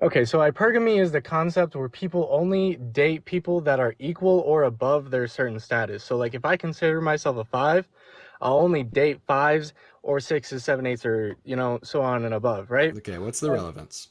Okay, so hypergamy is the concept where people only date people that are equal or above their certain status. So, like, if I consider myself a five, I'll only date fives or sixes, seven, eights, or, so on and above, right? Okay, what's the relevance?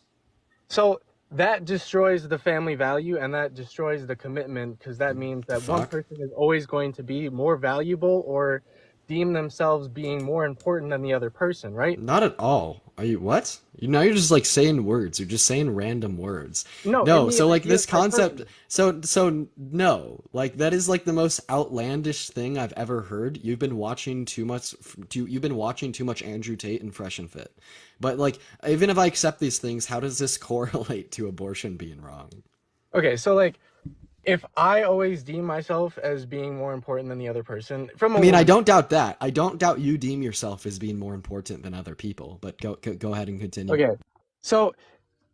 So that destroys the family value and that destroys the commitment because that means The that one fuck? person is always going to be more valuable or deem themselves being more important than the other person, right? Not at all. Are you what? Now you're just like saying words. You're just saying random words. No, in No, the so like idea this of concept. hypergamy. So no, like that is like the most outlandish thing I've ever heard. You've been watching too much. You've been watching too much Andrew Tate and Fresh and Fit. But like, even if I accept these things, how does this correlate to abortion being wrong? Okay, so like if I always deem myself as being more important than the other person from I a mean, I woman. don't doubt that. I don't doubt you deem yourself as being more important than other people. But go ahead and continue. Okay. So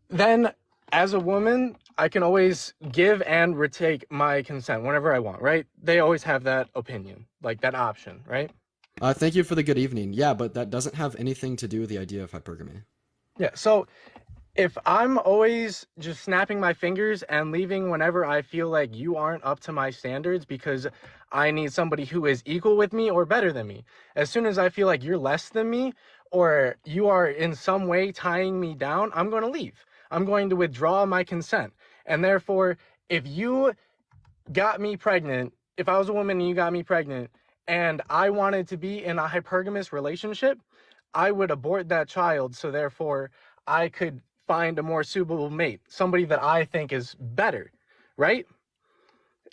then as a woman, I can always give and retake my consent whenever I want, right? They always have that opinion, like that option, right? Thank you for the good evening. Yeah, but that doesn't have anything to do with the idea of hypergamy. Yeah. So if I'm always just snapping my fingers and leaving whenever I feel like you aren't up to my standards because I need somebody who is equal with me or better than me, as soon as I feel like you're less than me or you are in some way tying me down, I'm going to leave. I'm going to withdraw my consent. And therefore, if you got me pregnant, if I was a woman and you got me pregnant and I wanted to be in a hypergamous relationship, I would abort that child. So therefore, I could find a more suitable mate, somebody that I think is better, right?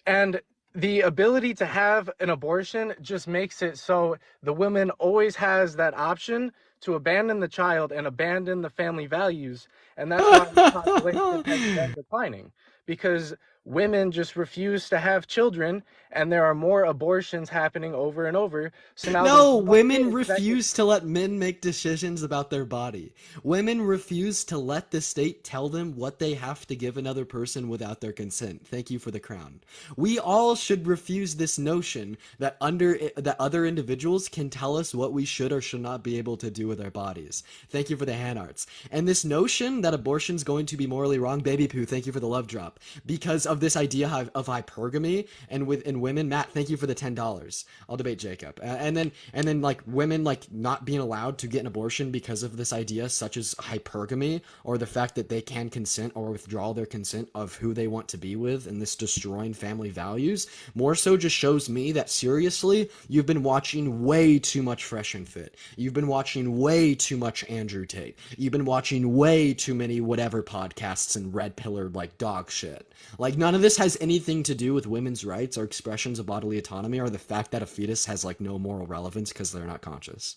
And the ability to have an abortion just makes it so the woman always has that option to abandon the child and abandon the family values. And that's why the population has been declining because women just refuse to have children and there are more abortions happening over and over. So now there's No, more women kids that get. refuse to let men make decisions about their body. Women refuse to let the state tell them what they have to give another person without their consent. Thank you for the crown. We all should refuse this notion that other individuals can tell us what we should or should not be able to do with our bodies. Thank you for the hand arts. And this notion that abortion's going to be morally wrong, baby poo, thank you for the love drop. Because of this idea of hypergamy and in women, Matt, thank you for the $10. I'll debate Jacob. And then like women like not being allowed to get an abortion because of this idea such as hypergamy or the fact that they can consent or withdraw their consent of who they want to be with and this destroying family values more so just shows me that seriously you've been watching way too much Fresh and Fit. You've been watching way too much Andrew Tate. You've been watching way too many whatever podcasts and red pillared like dog shit. Like none of this has anything to do with women's rights or expressions of bodily autonomy or the fact that a fetus has like no moral relevance because they're not conscious.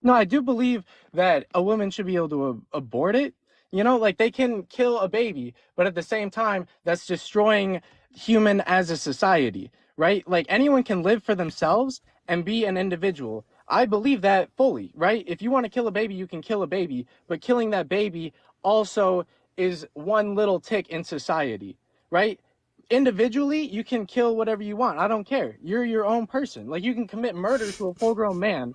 No, I do believe that a woman should be able to abort it. Like they can kill a baby, but at the same time, that's destroying human as a society, right? Like anyone can live for themselves and be an individual. I believe that fully, right? If you want to kill a baby, you can kill a baby, but killing that baby also is one little tick in society, right? Individually, you can kill whatever you want. I don't care. You're your own person. Like you can commit murder to a full-grown man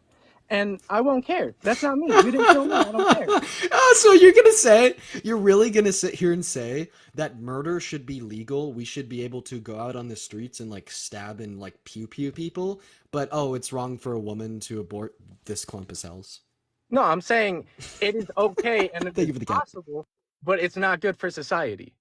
and I won't care. That's not me. You didn't kill me. I don't care. So you're really gonna sit here and say that murder should be legal? We should be able to go out on the streets and like stab and like pew pew people, but oh, it's wrong for a woman to abort this clump of cells. No, I'm saying it is okay and it Thank is you for the cat. possible, but it's not good for society.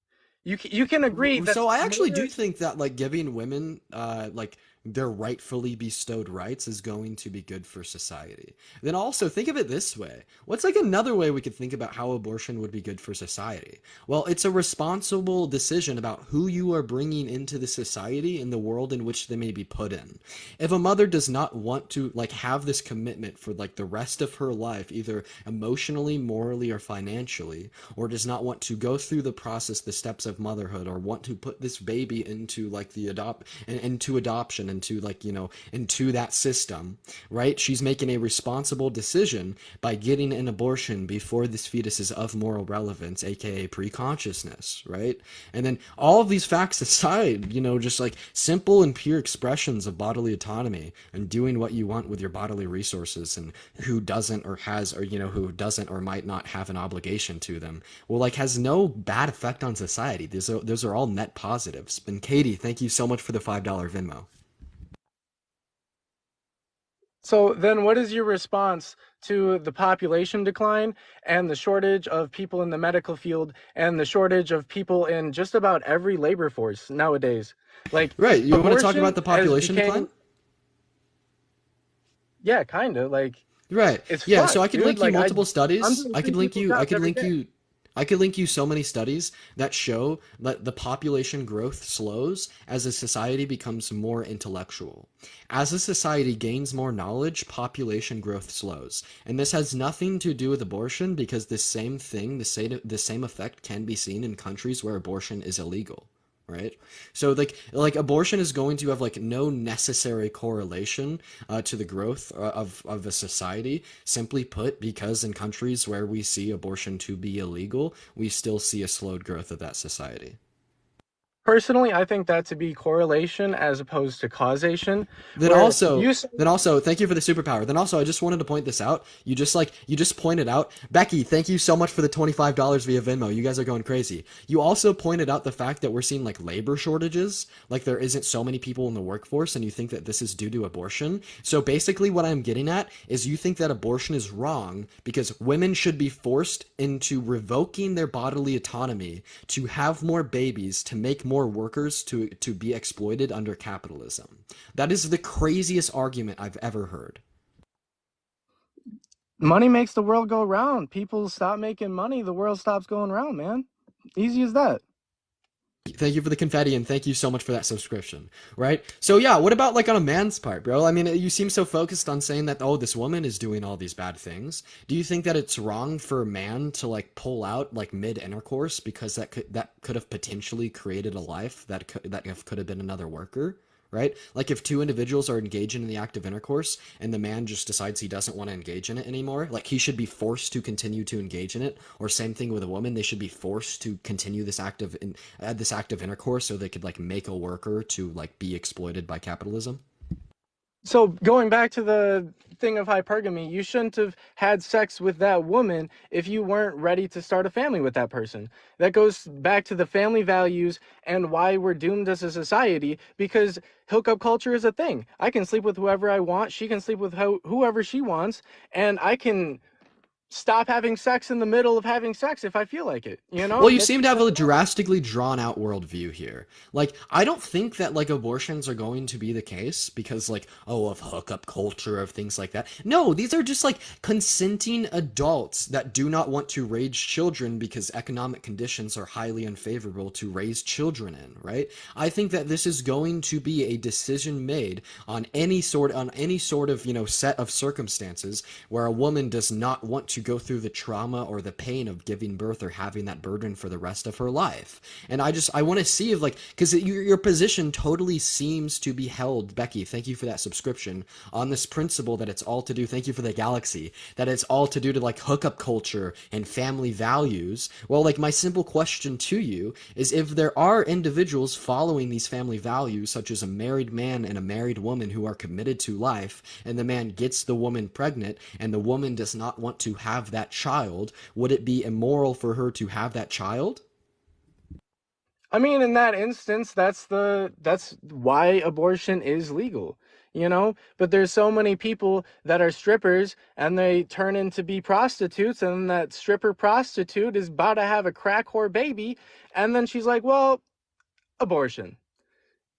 You can agree that So I actually do murder. think that like giving women like their rightfully bestowed rights is going to be good for society. Then also think of it this way. What's like another way we could think about how abortion would be good for society? Well, it's a responsible decision about who you are bringing into the society and the world in which they may be put in. If a mother does not want to like have this commitment for like the rest of her life, either emotionally, morally, or financially, or does not want to go through the process, the steps of motherhood, or want to put this baby into like the into adoption into like, into that system, right? She's making a responsible decision by getting an abortion before this fetus is of moral relevance, aka pre-consciousness, right? And then all of these facts aside, just like simple and pure expressions of bodily autonomy and doing what you want with your bodily resources, and who doesn't or has, or who doesn't or might not have an obligation to them, well, like, has no bad effect on society. Those are all net positives. And Katie, thank you so much for the $5 Venmo. So then what is your response to the population decline and the shortage of people in the medical field and the shortage of people in just about every labor force nowadays? Like, Right, you want to talk about abortion the has population decline? became, yeah, kind of like, Right. it's Yeah, so I fucked, could dude. link you Like, multiple I'm studies. doing I three could link people's you I jobs could every link day. you I could link you so many studies that show that the population growth slows as a society becomes more intellectual. As a society gains more knowledge, population growth slows. And this has nothing to do with abortion, because the same thing, the same effect can be seen in countries where abortion is illegal. Right. So like abortion is going to have like no necessary correlation to the growth of a society. Simply put, because in countries where we see abortion to be illegal, we still see a slowed growth of that society. Personally, I think that to be correlation as opposed to causation, Then where also, you say, then also, thank you for the superpower. Then also, I just wanted to point this out. You just pointed out, Becky, thank you so much for the $25 via Venmo. You guys are going crazy. You also pointed out the fact that we're seeing like labor shortages, like there isn't so many people in the workforce, and you think that this is due to abortion. So basically, what I'm getting at is you think that abortion is wrong because women should be forced into revoking their bodily autonomy to have more babies, to make more workers, to be exploited under capitalism. That is the craziest argument I've ever heard. money makes the world go round. People stop making money, the world stops going round, man. Easy as that. Thank you for the confetti, and thank you so much for that subscription. Right? So yeah, what about like on a man's part, bro? I mean, you seem so focused on saying that, oh, this woman is doing all these bad things. Do you think that it's wrong for a man to like pull out like mid intercourse because that could have potentially created a life that could have been another worker? Right? Like if two individuals are engaging in the act of intercourse and the man just decides he doesn't want to engage in it anymore, like he should be forced to continue to engage in it. Or same thing with a woman, they should be forced to continue this act of intercourse so they could like make a worker to like be exploited by capitalism. So going back to the thing of hypergamy, you shouldn't have had sex with that woman if you weren't ready to start a family with that person. That goes back to the family values and why we're doomed as a society, because hookup culture is a thing. I can sleep with whoever I want, she can sleep with whoever she wants, and I can stop having sex in the middle of having sex if I feel like it. Well, you That's seem the to have a simple. drastically drawn out worldview here. Like, I don't think that like abortions are going to be the case because like, oh, of hookup culture, of things like that. No, these are just like consenting adults that do not want to raise children because economic conditions are highly unfavorable to raise children in, right? I think that this is going to be a decision made on any sort of, set of circumstances where a woman does not want to go through the trauma or the pain of giving birth or having that burden for the rest of her life. And I want to see if like, because your position totally seems to be held, Becky, thank you for that subscription, on this principle that it's all to do, thank you for the galaxy, that it's all to do to like hookup culture and family values. Well, like my simple question to you is, if there are individuals following these family values, such as a married man and a married woman who are committed to life, and the man gets the woman pregnant and the woman does not want to have that child, would it be immoral for her to have that child? I mean, in that instance, that's why abortion is legal, But there's so many people that are strippers and they turn into be prostitutes, and that stripper prostitute is about to have a crack whore baby, and then she's like, "Well, abortion,"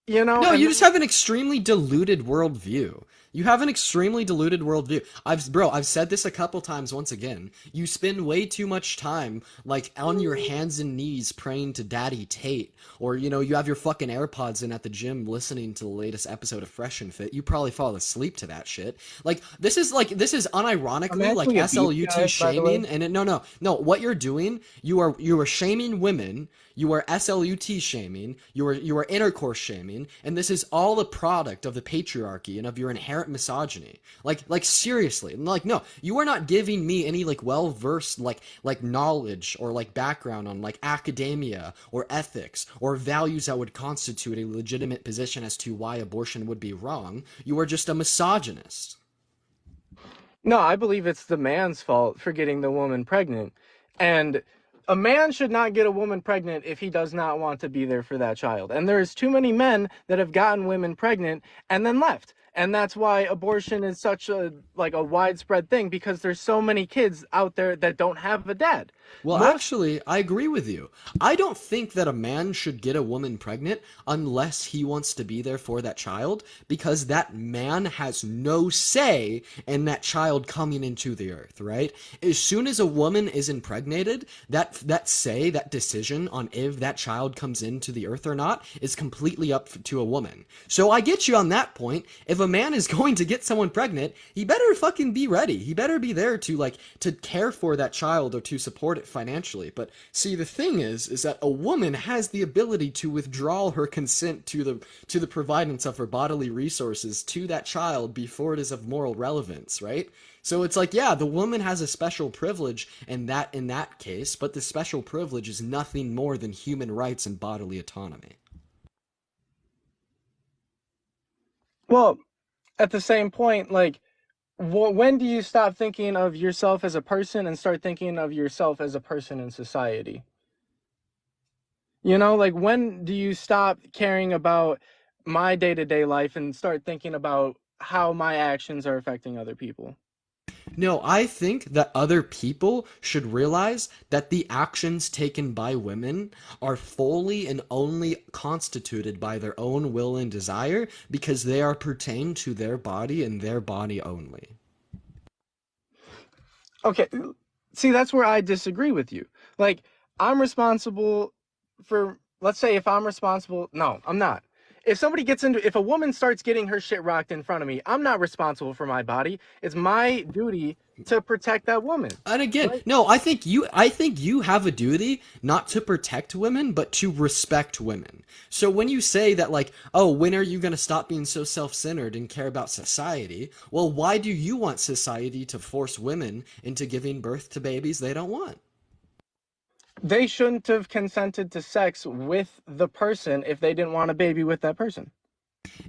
No, and you just then have an extremely diluted worldview. You have an extremely diluted worldview. I've said this a couple times once again. You spend way too much time, like, on your hands and knees praying to Daddy Tate. Or, you have your fucking AirPods in at the gym listening to the latest episode of Fresh and Fit. You probably fall asleep to that shit. This is I'm unironically, like, actually a beach SLUT guy, by the way. shaming. And no, what you're doing, you are shaming women. You are SLUT shaming. You are intercourse shaming. mean? And this is all a product of the patriarchy and of your inherent misogyny. Like seriously. Like no, you are not giving me any like well-versed like knowledge or like background on like academia or ethics or values that would constitute a legitimate position as to why abortion would be wrong. You are just a misogynist. No, I believe it's the man's fault for getting the woman pregnant. And a man should not get a woman pregnant if he does not want to be there for that child. And there's too many men that have gotten women pregnant and then left. And that's why abortion is such a widespread thing, because there's so many kids out there that don't have a dad. Well, Most actually, I agree with you. I don't think that a man should get a woman pregnant unless he wants to be there for that child, because that man has no say in that child coming into the earth, right? As soon as a woman is impregnated, that decision on if that child comes into the earth or not is completely up to a woman. So I get you on that point. If a man is going to get someone pregnant, he better fucking be ready. He better be there to to care for that child or to support it financially. But see, the thing is that a woman has the ability to withdraw her consent to the providence of her bodily resources to that child before it is of moral relevance, right? So it's like, yeah, the woman has a special privilege in that case, but the special privilege is nothing more than human rights and bodily autonomy. well, at the same point, like, when do you stop thinking of yourself as a person and start thinking of yourself as a person in society? Like, when do you stop caring about my day-to-day life and start thinking about how my actions are affecting other people? No, I think that other people should realize that the actions taken by women are fully and only constituted by their own will and desire because they are pertained to their body and their body only. Okay, see, that's where I disagree with you. Like, I'm responsible for, let's say, if I'm responsible, no, I'm not. If a woman starts getting her shit rocked in front of me, I'm not responsible for my body. It's my duty to protect that woman, And again, right? no, I think you have a duty not to protect women, but to respect women. So when you say that oh, when are you going to stop being so self-centered and care about society? Well, why do you want society to force women into giving birth to babies they don't want? They shouldn't have consented to sex with the person if they didn't want a baby with that person.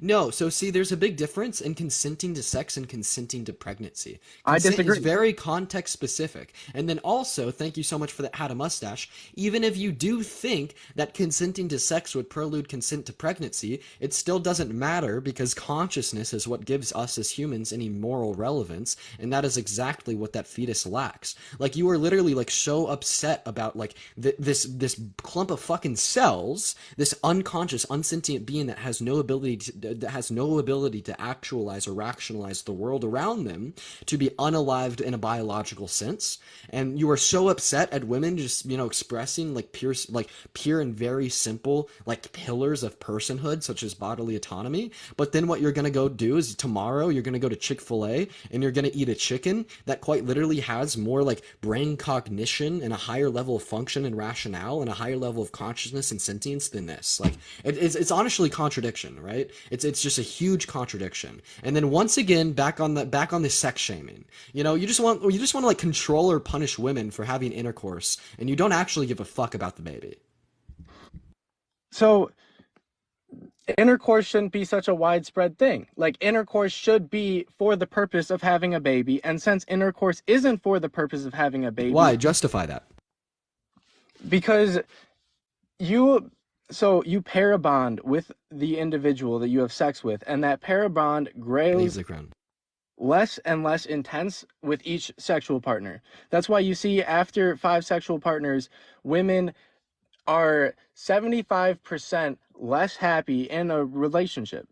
No, so see, there's a big difference in consenting to sex and consenting to pregnancy. I Consent is disagree. very context specific. And then also, thank you so much for that had a mustache. Even if you do think that consenting to sex would prelude consent to pregnancy, it still doesn't matter because consciousness is what gives us as humans any moral relevance, and that is exactly what that fetus lacks. Like you are literally so upset about this clump of fucking cells, this unconscious, unsentient being that has no ability to actualize or rationalize the world around them to be unalived in a biological sense. And you are so upset at women just expressing pure and very simple pillars of personhood such as bodily autonomy. But then what you're gonna go do is tomorrow you're gonna go to Chick-fil-A and you're gonna eat a chicken that quite literally has more brain cognition and a higher level of function and rationale and a higher level of consciousness and sentience than this. It's honestly contradiction, right? It's just a huge contradiction. And then once again, back on the sex shaming. You just want to control or punish women for having intercourse, and you don't actually give a fuck about the baby. So, intercourse shouldn't be such a widespread thing. Like, intercourse should be for the purpose of having a baby. And since intercourse isn't for the purpose of having a baby, Why justify that? because you pair a bond with the individual that you have sex with, and that pair bond Leave grows the crown. less and less intense with each sexual partner. That's why you see after 5 sexual partners, women are 75% less happy in a relationship.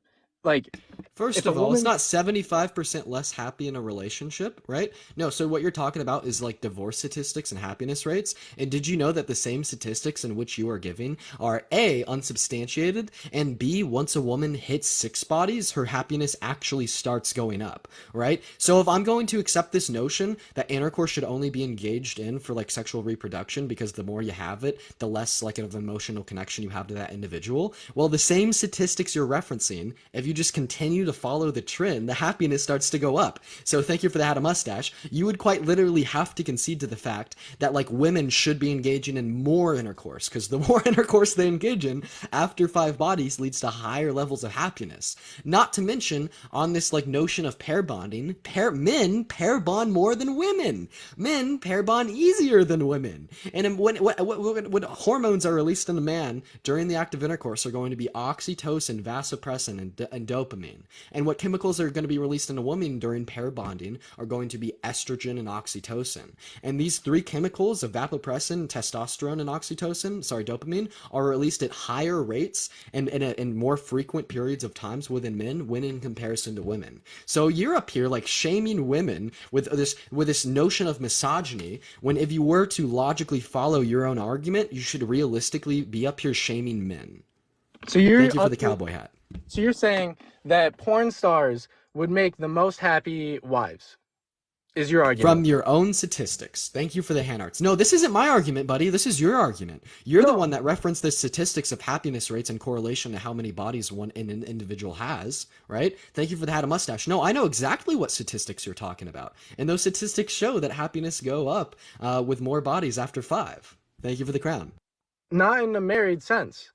Like, First if a of all, it's woman, not 75% less happy in a relationship, right? No, so what you're talking about is like divorce statistics and happiness rates. And did you know that the same statistics in which you are giving are A, unsubstantiated, and B, once a woman hits six bodies, her happiness actually starts going up, right? So if I'm going to accept this notion that intercourse should only be engaged in for like sexual reproduction because the more you have it, the less like of emotional connection you have to that individual, well, the same statistics you're referencing, if you just continue to follow the trend, the happiness starts to go up. So thank you for that, a mustache. You would quite literally have to concede to the fact that like women should be engaging in more intercourse, because the more intercourse they engage in after five bodies leads to higher levels of happiness. Not to mention on this like notion of pair bonding, men pair bond more than women. Men pair bond easier than women. And when hormones are released in a man during the act of intercourse are going to be oxytocin, vasopressin, and dopamine. And what chemicals are going to be released in a woman during pair bonding are going to be estrogen and oxytocin. And these three chemicals of vasopressin, testosterone, and dopamine, are released at higher rates and in more frequent periods of times within men when in comparison to women. So you're up here like shaming women with this notion of misogyny, when if you were to logically follow your own argument, you should realistically be up here shaming men. so you're Thank you for up the here, cowboy hat. so you're saying that porn stars would make the most happy wives, is your argument? From your own statistics. Thank you for the hand arts. No, this isn't my argument, buddy. This is your argument. You're the No, one that referenced the statistics of happiness rates in correlation to how many bodies an individual has, right? Thank you for the hat of mustache. No, I know exactly what statistics you're talking about. And those statistics show that happiness go up with more bodies after five. Thank you for the crown. not in a married sense.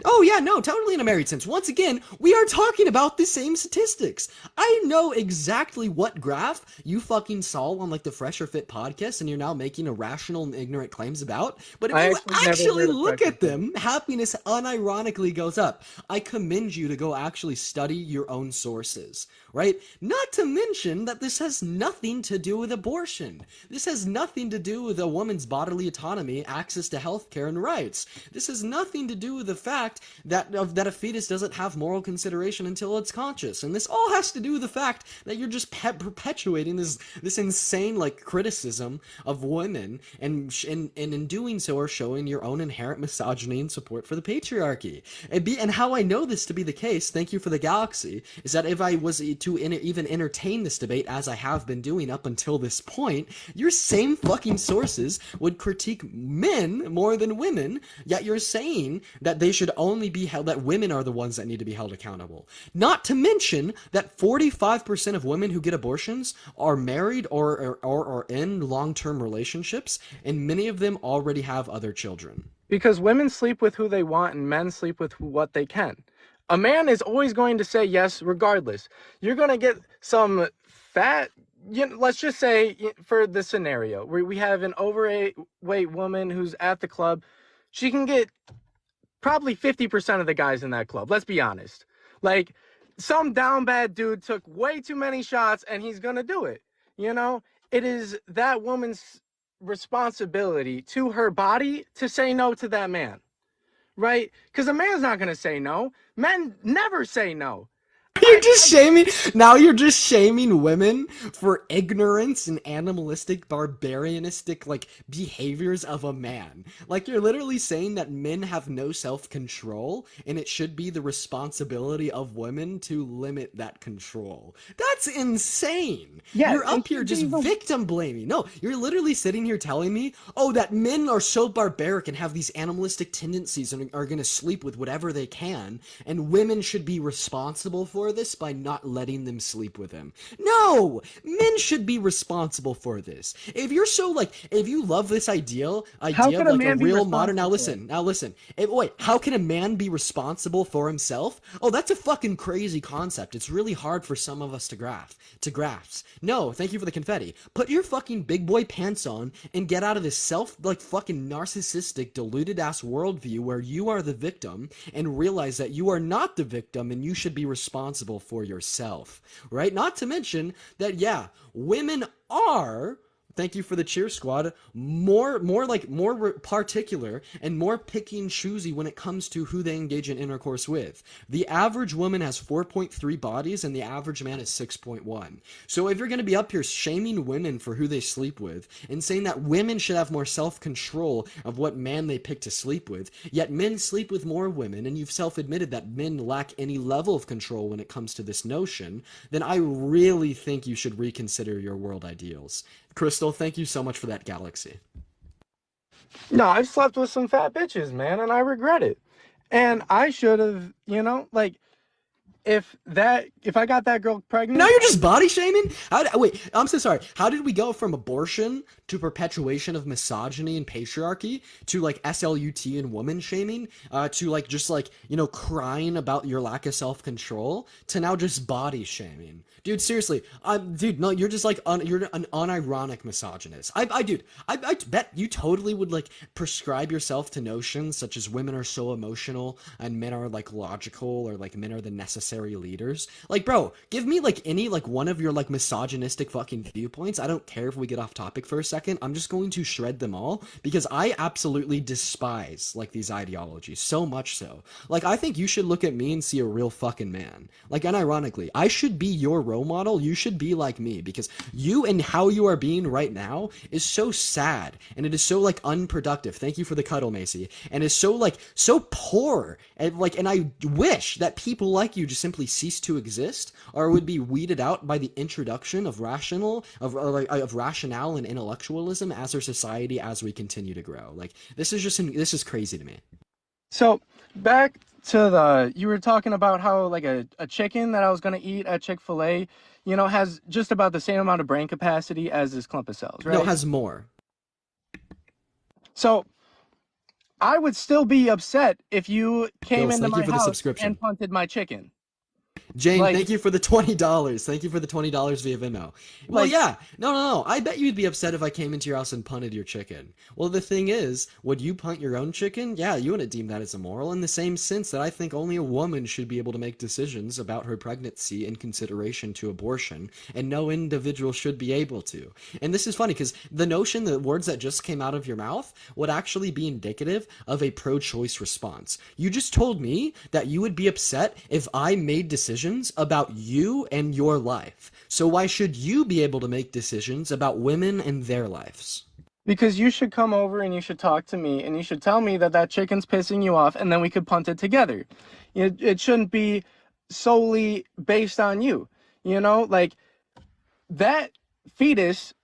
Oh, yeah, no, totally in a married sense. Once again, we are talking about the same statistics. I know exactly what graph you fucking saw on like the Fresh or Fit podcast and you're now making irrational and ignorant claims about. But if I you actually never actually heard of look pressure at fit. them, happiness unironically goes up. I commend you to go actually study your own sources, right? Not to mention that this has nothing to do with abortion. This has nothing to do with a woman's bodily autonomy, access to healthcare, and rights. This has nothing to do with the fact that a fetus doesn't have moral consideration until it's conscious, and this all has to do with the fact that you're just perpetuating this insane like criticism of women, and in doing so are showing your own inherent misogyny and support for the patriarchy. And how I know this to be the case, thank you for the galaxy, is that if I was to even entertain this debate as I have been doing up until this point, your same fucking sources would critique men more than women, yet you're saying that they should only be held, that women are the ones that need to be held accountable. Not to mention that 45% of women who get abortions are married or in long-term relationships, and many of them already have other children. Because women sleep with who they want and men sleep with what they can. A man is always going to say yes regardless. You're going to get some fat, let's just say for the scenario where we have an overweight woman who's at the club, she can get probably 50% of the guys in that club. Let's be honest. Like, some down bad dude took way too many shots and he's going to do it. It is that woman's responsibility to her body to say no to that man, right? Because a man's not going to say no. Men never say no. You're just shaming. Now you're just shaming women for ignorance and animalistic, barbarianistic like behaviors of a man. Like you're literally saying that men have no self-control, and it should be the responsibility of women to limit that control. That's insane. Yes, You're up here just victim blaming. No, you're literally sitting here telling me, oh, that men are so barbaric and have these animalistic tendencies and are going to sleep with whatever they can, and women should be responsible for this by not letting them sleep with him. No! Men should be responsible for this. If you're so like, if you love this idea of like a real modern, now listen. Wait, how can a man be responsible for himself? Oh, that's a fucking crazy concept. It's really hard for some of us to grasp. No, thank you for the confetti. Put your fucking big boy pants on and get out of this fucking narcissistic, deluded ass worldview where you are the victim, and realize that you are not the victim and you should be responsible for yourself, right? Not to mention that, yeah, women are Thank you for the cheer squad. More particular and more picky and choosy when it comes to who they engage in intercourse with. The average woman has 4.3 bodies and the average man is 6.1. So if you're going to be up here shaming women for who they sleep with and saying that women should have more self-control of what man they pick to sleep with, yet men sleep with more women, and you've self-admitted that men lack any level of control when it comes to this notion, then I really think you should reconsider your world ideals. Crystal, thank you so much for that galaxy. No, I've slept with some fat bitches, man, and I regret it. And I should have, like, if I got that girl Now pregnant. you're just body shaming? Wait, I'm so sorry. How did we go from abortion to perpetuation of misogyny and patriarchy to like SLUT and woman shaming to like just like, crying about your lack of self-control to now just body shaming? Dude, seriously. Dude, no, you're just like, you're an unironic misogynist. Dude, I bet you totally would like prescribe yourself to notions such as women are so emotional and men are like logical or like men are the necessary leaders. Like, bro, give me like any like one of your like misogynistic fucking viewpoints. I don't care if we get off topic for a second. I'm just going to shred them all because I absolutely despise like these ideologies so much so. Like, I think you should look at me and see a real fucking man. Like, unironically, I should be your role model. You should be like me because you and how you are being right now is so sad and it is so like unproductive. Thank you for the cuddle, Macy. And is so like so poor and like, and I wish that people like you just simply cease to exist or would be weeded out by the introduction of rationale and intellectualism as our society as we continue to grow. Like, this is crazy to me. So back to you were talking about how like a chicken that I was gonna eat at Chick-fil-A, has just about the same amount of brain capacity as this clump of cells, right? No, it has more. So I would still be upset if you came Bills, into thank my you for the house subscription. and punted my chicken. Jane, Like, thank you for the $20. Thank you for the $20 via Venmo. Well, like, yeah. No. I bet you'd be upset if I came into your house and punted your chicken. Well, the thing is, would you punt your own chicken? Yeah, you wouldn't deem that as immoral in the same sense that I think only a woman should be able to make decisions about her pregnancy in consideration to abortion, and no individual should be able to. And this is funny because the notion, the words that just came out of your mouth would actually be indicative of a pro-choice response. You just told me that you would be upset if I made decisions about you and your life. So why should you be able to make decisions about women and their lives? because you should come over and you should talk to me and you should tell me that chicken's pissing you off and then we could punt it together. It shouldn't be solely based on you. Like that fetus,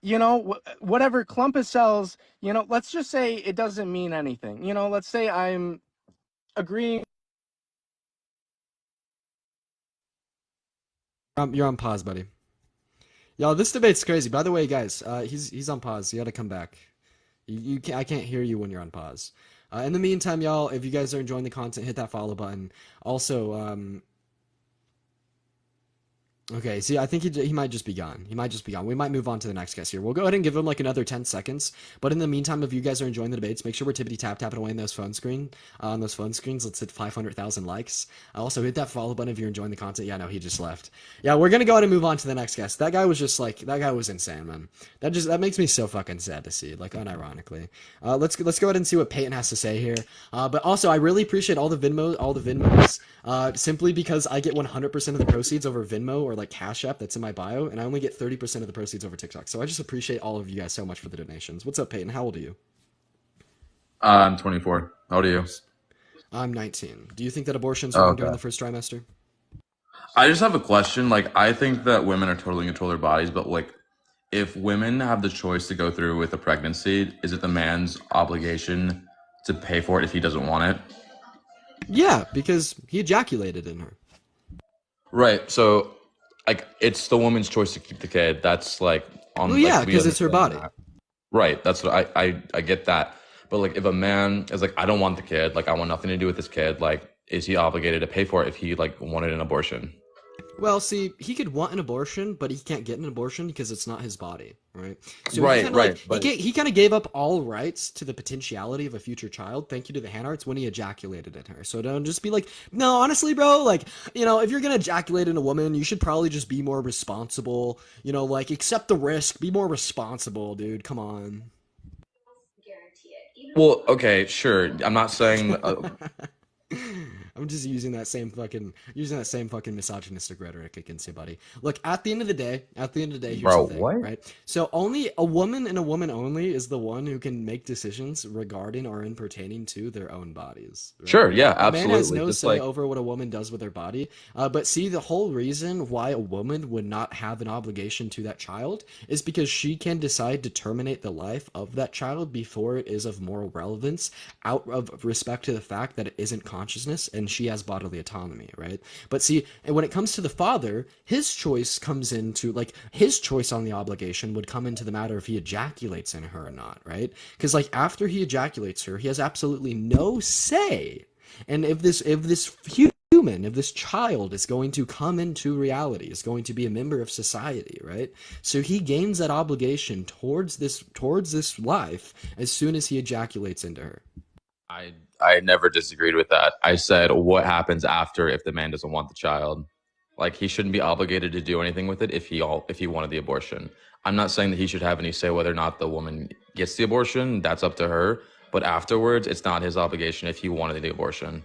whatever clump of cells, let's just say it doesn't mean anything. Let's say I'm agreeing. You're on pause, buddy. Y'all, this debate's crazy. By the way, guys, he's on pause. You gotta come back. I can't hear you when you're on pause. In the meantime, y'all, if you guys are enjoying the content, hit that follow button. Also, okay, see, I think he might just be gone. He might just be gone. We might move on to the next guest here. We'll go ahead and give him like another 10 seconds. But in the meantime, if you guys are enjoying the debates, make sure we're tapping away on those phone screens. Let's hit 500,000 likes. Also, hit that follow button if you're enjoying the content. Yeah, no, he just left. Yeah, we're gonna go ahead and move on to the next guest. That guy was insane, man. That makes me so fucking sad to see, like unironically. Let's go ahead and see what Peyton has to say here. But also, I really appreciate all the Venmos. Simply because I get 100% of the proceeds over Venmo or like Cash App that's in my bio, and I only get 30% of the proceeds over TikTok. So I just appreciate all of you guys so much for the donations. What's up, Peyton? How old are you? I'm 24. How old are you? I'm 19. Do you think that abortion's wrong during the first trimester? I just have a question. Like, I think that women are totally in control of their bodies, but like, if women have the choice to go through with a pregnancy, is it the man's obligation to pay for it if he doesn't want it? Yeah, because he ejaculated in her. Right. So, like, it's the woman's choice to keep the kid. That's like on. Well, yeah, like, we because it's her body. understand that. Right. That's what I get that. But like, if a man is like, I don't want the kid, like, I want nothing to do with this kid, like, is he obligated to pay for it if he like wanted an abortion? Well, see, he could want an abortion, but he can't get an abortion because it's not his body, right? So he Right, kind of like right. But he kind of gave up all rights to the potentiality of a future child. Thank you to the hand arts when he ejaculated in her. So don't just be like, no, honestly, bro, like if you're gonna ejaculate in a woman, you should probably just be more responsible. Like accept the risk, be more responsible, dude. Come on. well, okay, sure. I'm not saying I'm just using that same fucking misogynistic rhetoric against you, buddy. Look, at the end of the day, here's the bro, thing, what? right? So only a woman and a woman only is the one who can make decisions regarding or in pertaining to their own bodies, right? Sure, yeah, A man has absolutely. no Just say like over what a woman does with her body. But see, the whole reason why a woman would not have an obligation to that child is because she can decide to terminate the life of that child before it is of moral relevance, out of respect to the fact that it isn't consciousness and she has bodily autonomy, right? But see, and when it comes to the father, his choice comes into like his choice on the obligation would come into the matter if he ejaculates in her or not, right? Because like after he ejaculates her, he has absolutely no say. And if this human, if this child is going to come into reality, is going to be a member of society, right? So he gains that obligation towards this life as soon as he ejaculates into her. I never disagreed with that. I said what happens after if the man doesn't want the child. Like he shouldn't be obligated to do anything with it if he wanted the abortion. I'm not saying that he should have any say whether or not the woman gets the abortion. That's up to her. But afterwards, it's not his obligation if he wanted the abortion.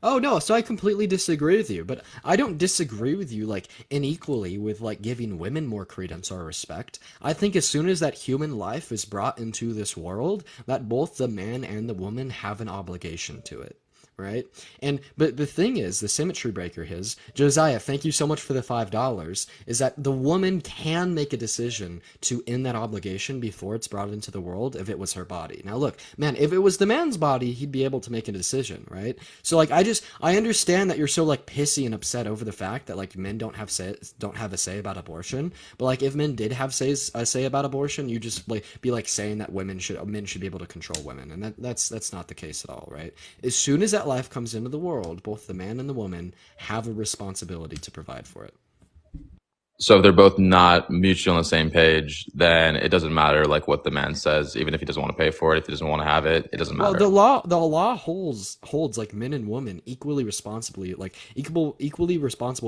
Oh no, so I completely disagree with you, but I don't disagree with you like unequally with like giving women more credence or respect. I think as soon as that human life is brought into this world, that both the man and the woman have an obligation to it. Right? But the thing is, the symmetry breaker is, Josiah, thank you so much for the $5, is that the woman can make a decision to end that obligation before it's brought into the world if it was her body. Now look, man, if it was the man's body, he'd be able to make a decision, right? So like I understand that you're so like pissy and upset over the fact that like men don't have a say about abortion, but like if men did have a say about abortion, you just like be like saying that men should be able to control women, and that's not the case at all, right? As soon as that life comes into the world, both the man and the woman have a responsibility to provide for it. So if they're both not mutually on the same page, then it doesn't matter like what the man says, even if he doesn't want to pay for it, if he doesn't want to have it, it doesn't Well, matter. the law holds like men and women equally responsible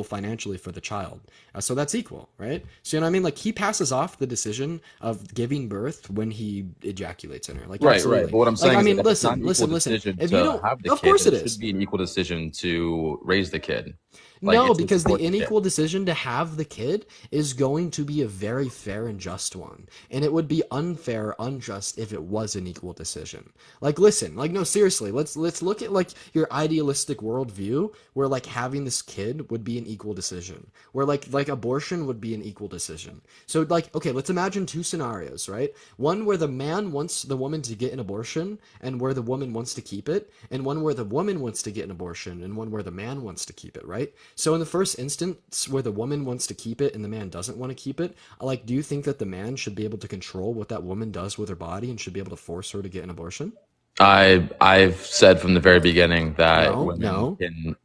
financially for the child. So that's equal, right? So you know what I mean? Like he passes off the decision of giving birth when he ejaculates in her. Like Right, right. absolutely. But what I'm Like saying I is that mean, if it's not listen, an equal listen, listen. decision If you to don't, have the of kid, course then it it should is. be an equal decision to raise the kid. Like No, to because the support the kid. unequal decision to have the kid is going to be a very fair and just one. And it would be unfair, unjust if it was an equal decision. Like listen, like no, seriously, let's look at like your idealistic worldview where like having this kid would be an equal decision. Where like abortion would be an equal decision. So like okay, let's imagine two scenarios, right? One where the man wants the woman to get an abortion and where the woman wants to keep it, and one where the woman wants to get an abortion and one where the man wants to keep it, right? So in the first instance where the woman wants to keep it and the man doesn't want to keep it, like do you think that the man should be able to control what that woman does with her body and should be able to force her to get an abortion? I've said from the very beginning that No, women no. can.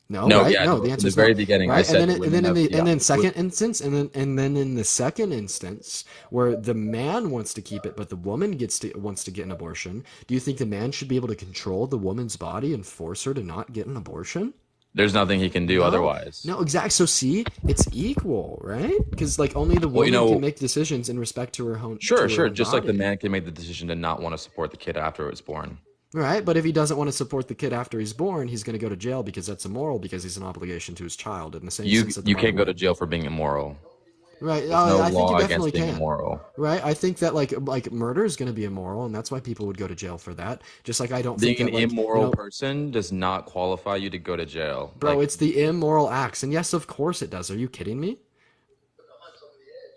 No, No, right? yeah, No, no. the From answer the is no. very beginning, I Right? And said then that and women then in have the the and then absolute. second instance and then in the second instance where the man wants to keep it but the woman wants to get an abortion, do you think the man should be able to control the woman's body and force her to not get an abortion? There's nothing he can do No. otherwise. No, exactly. So see, it's equal, right? Because like only the Well, woman can make decisions in respect to sure, her sure. own Just like the body. man can make the decision to not want to support the kid after it was born. Right? But if he doesn't want to support the kid after he's born, he's going to go to jail because that's immoral because he's an obligation to his child in the same You sense that the you mother can't go to would. jail for being immoral. Right? There's no I think you law definitely against being can. immoral. Right? I think that like murder is going to be immoral and that's why people would go to jail for that. Just like I don't think Being an that like, immoral person does not qualify you to go to jail. bro, Like, it's the immoral acts. And yes, of course it does. Are you kidding me?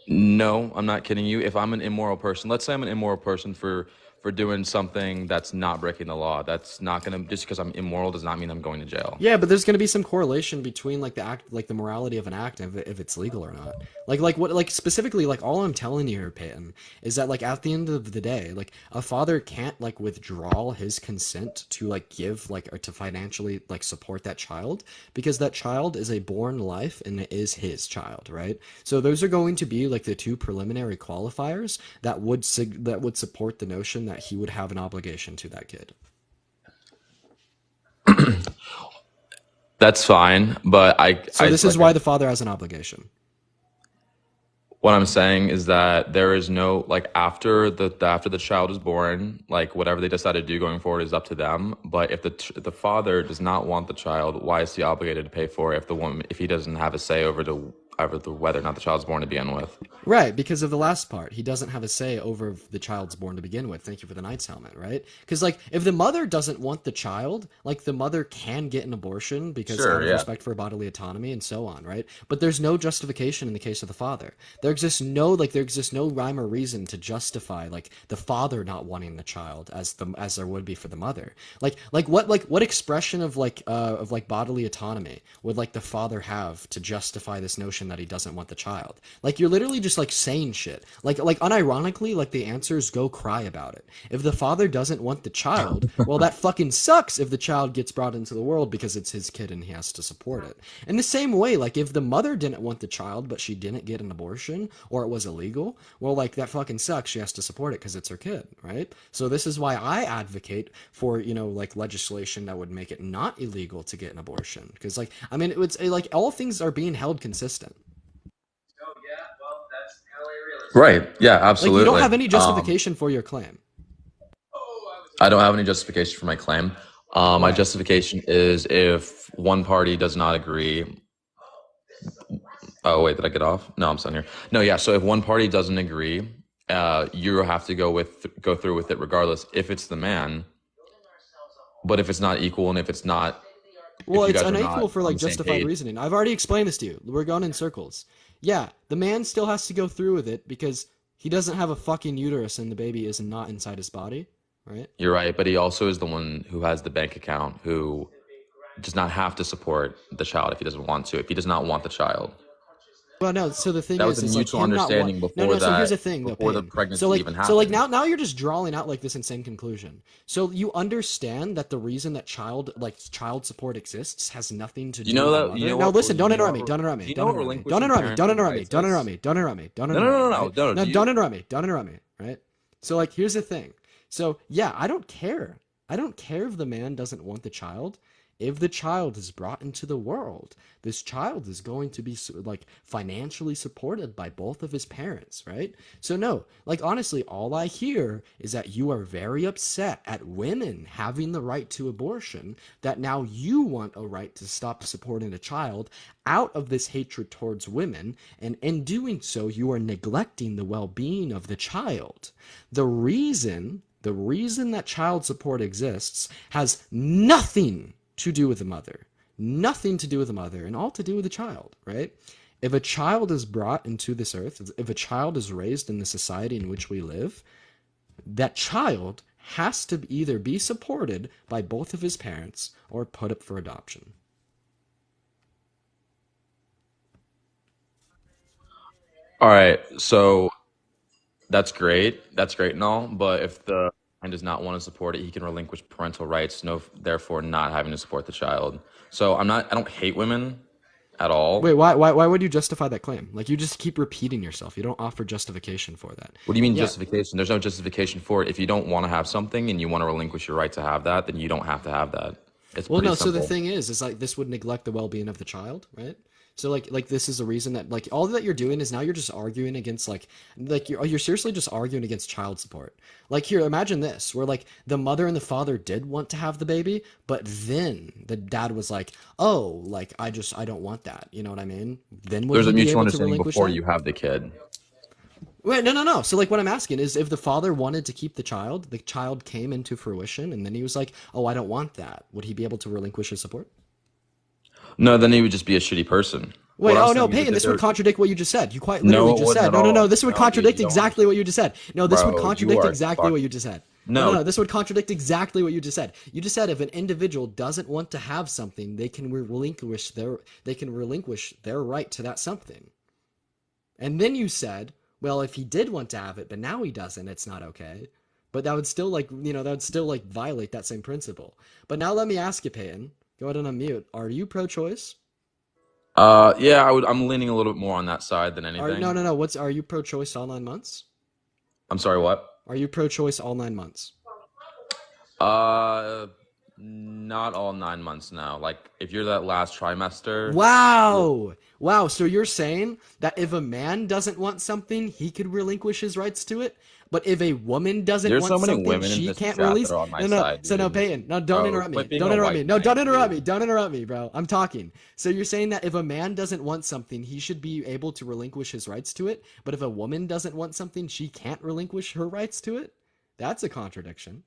no, I'm not kidding you. If I'm an immoral person, let's say I'm an immoral person for for doing something that's not breaking the law. That's not gonna, just because I'm immoral does not mean I'm going to jail. Yeah, but there's going to be some correlation between like the act, like the morality of an act, and if it's legal or not. Like what, like specifically, like all I'm telling you here, Peyton, is that like at the end of the day, like a father can't like withdraw his consent to like give like or to financially like support that child, because that child is a born life and it is his child, right? So those are going to be like the two preliminary qualifiers that would support the notion that he would have an obligation to that kid. That's fine, but So this is why the father has an obligation. what I'm saying is that there is no, like, after the child is born, like whatever they decide to do going forward is up to them. But if the father does not want the child, why is he obligated to pay for it if he doesn't have a say over the whether or not the child's born to begin with? Right, because of the last part. He doesn't have a say over if the child's born to begin with. Thank you for the knight's helmet, right? Because, like, if the mother doesn't want the child, like, the mother can get an abortion because Sure, out of yeah. respect for bodily autonomy and so on, right? But there's no justification in the case of the father. There exists no rhyme or reason to justify, like, the father not wanting the child as there would be for the mother. What expression of bodily autonomy would, like, the father have to justify this notion that he doesn't want the child? Like, you're literally just like saying shit. Like unironically, like the answer is go cry about it. If the father doesn't want the child, well, that fucking sucks if the child gets brought into the world because it's his kid and he has to support it. In the same way, like if the mother didn't want the child but she didn't get an abortion or it was illegal, well, like that fucking sucks. She has to support it because it's her kid, right? So this is why I advocate for, like legislation that would make it not illegal to get an abortion. Because like, I mean, it's like all things are being held consistent. Right. Yeah, Like, absolutely. you don't have any justification for your claim. I don't have any justification for my claim. My justification is if one party does not agree. Oh, wait, did I get off? No, I'm still here. No, yeah. So if one party doesn't agree, you have to go through with it regardless if it's the man. But if it's not equal and if it's not, Well, if you it's guys are unequal not for on like the same justified page- reasoning. I've already explained this to you. We're going in circles. Yeah, the man still has to go through with it because he doesn't have a fucking uterus and the baby is not inside his body, right? You're right, but he also is the one who has the bank account who does not have to support the child if he doesn't want to, if he does not want the child. Well, no. So the thing That was is a like mutual him not understanding no, before So here's the that, thing, though, before the Peyton. pregnancy even So like happened. now you're just drawing out like this insane conclusion. So you understand that the reason that child support exists has nothing to do You know with that- the mother. you know No, what- listen, don't you know interrupt me. what- Don't interrupt me. do you Don't know what interrupt me. Don't interrupt me. relinquishing Don't interrupt me. parental Don't rights interrupt is? me. Don't interrupt me. Don't No, interrupt me. no, right? no, No, do don't you- interrupt me. Don't interrupt me. Right? So like here's the thing. So yeah, I don't care. I don't care if the man doesn't want the child. If the child is brought into the world, this child is going to be like financially supported by both of his parents, right? So no, like honestly, all I hear is that you are very upset at women having the right to abortion, that now you want a right to stop supporting a child out of this hatred towards women, and in doing so, you are neglecting the well-being of the child. The reason that child support exists has nothing to do with the mother. Nothing to do with the mother and all to do with the child, right? If a child is brought into this earth, if a child is raised in the society in which we live, that child has to either be supported by both of his parents or put up for adoption. All right, so that's great. That's great and all, but if the man does not want to support it, he can relinquish parental rights, no, therefore not having to support the child. So I don't hate women at all. Wait, why would you justify that claim? Like, you just keep repeating yourself. You don't offer justification for that. What do you mean Yeah. justification? There's no justification for it. If you don't want to have something and you want to relinquish your right to have that, then you don't have to have that. It's Well, pretty no. So the simple. thing is like this would neglect the well-being of the child, right? So like this is a reason that like all that you're doing is now you're just arguing against like you're seriously just arguing against child support. Like here, imagine this, where like the mother and the father did want to have the baby, but then the dad was like, "Oh, like I don't want that." You know what I mean? Then would There's he a be mutual able to understanding relinquish before that? you have the kid. Wait, no. So like what I'm asking is if the father wanted to keep the child came into fruition, and then he was like, "Oh, I don't want that." Would he be able to relinquish his support? No, then he would just be a shitty person. Wait, What I'm oh no, saying is Peyton, that this would there- contradict what you just said. You quite No, literally it just wouldn't said, at no, all. this would No, contradict you don't exactly what you just said. No, this would Bro, you contradict are exactly what fucked. you just said. No, This would contradict exactly what you just said. You just said if an individual doesn't want to have something, they can relinquish their right to that something. And then you said, well, if he did want to have it, but now he doesn't, it's not okay. But that would still violate that same principle. But now let me ask you, Peyton. Go ahead and unmute. Are you pro-choice? yeah, I'm leaning a little bit more on that side than anything. No. Are you pro-choice all 9 months? I'm sorry, what? Are you pro-choice all 9 months? Uh, not all 9 months now. Like, if you're that last trimester. Wow. So you're saying that if a man doesn't want something, he could relinquish his rights to it? But if a woman doesn't There's want so many something, women in she this can't chat release. that are on my No. side, So no, dude. Peyton. No, don't Bro, interrupt me. quit being Don't a interrupt me. white No, don't knight, interrupt me. dude. Don't interrupt me, bro. I'm talking. So you're saying that if a man doesn't want something, he should be able to relinquish his rights to it. But if a woman doesn't want something, she can't relinquish her rights to it? That's a contradiction.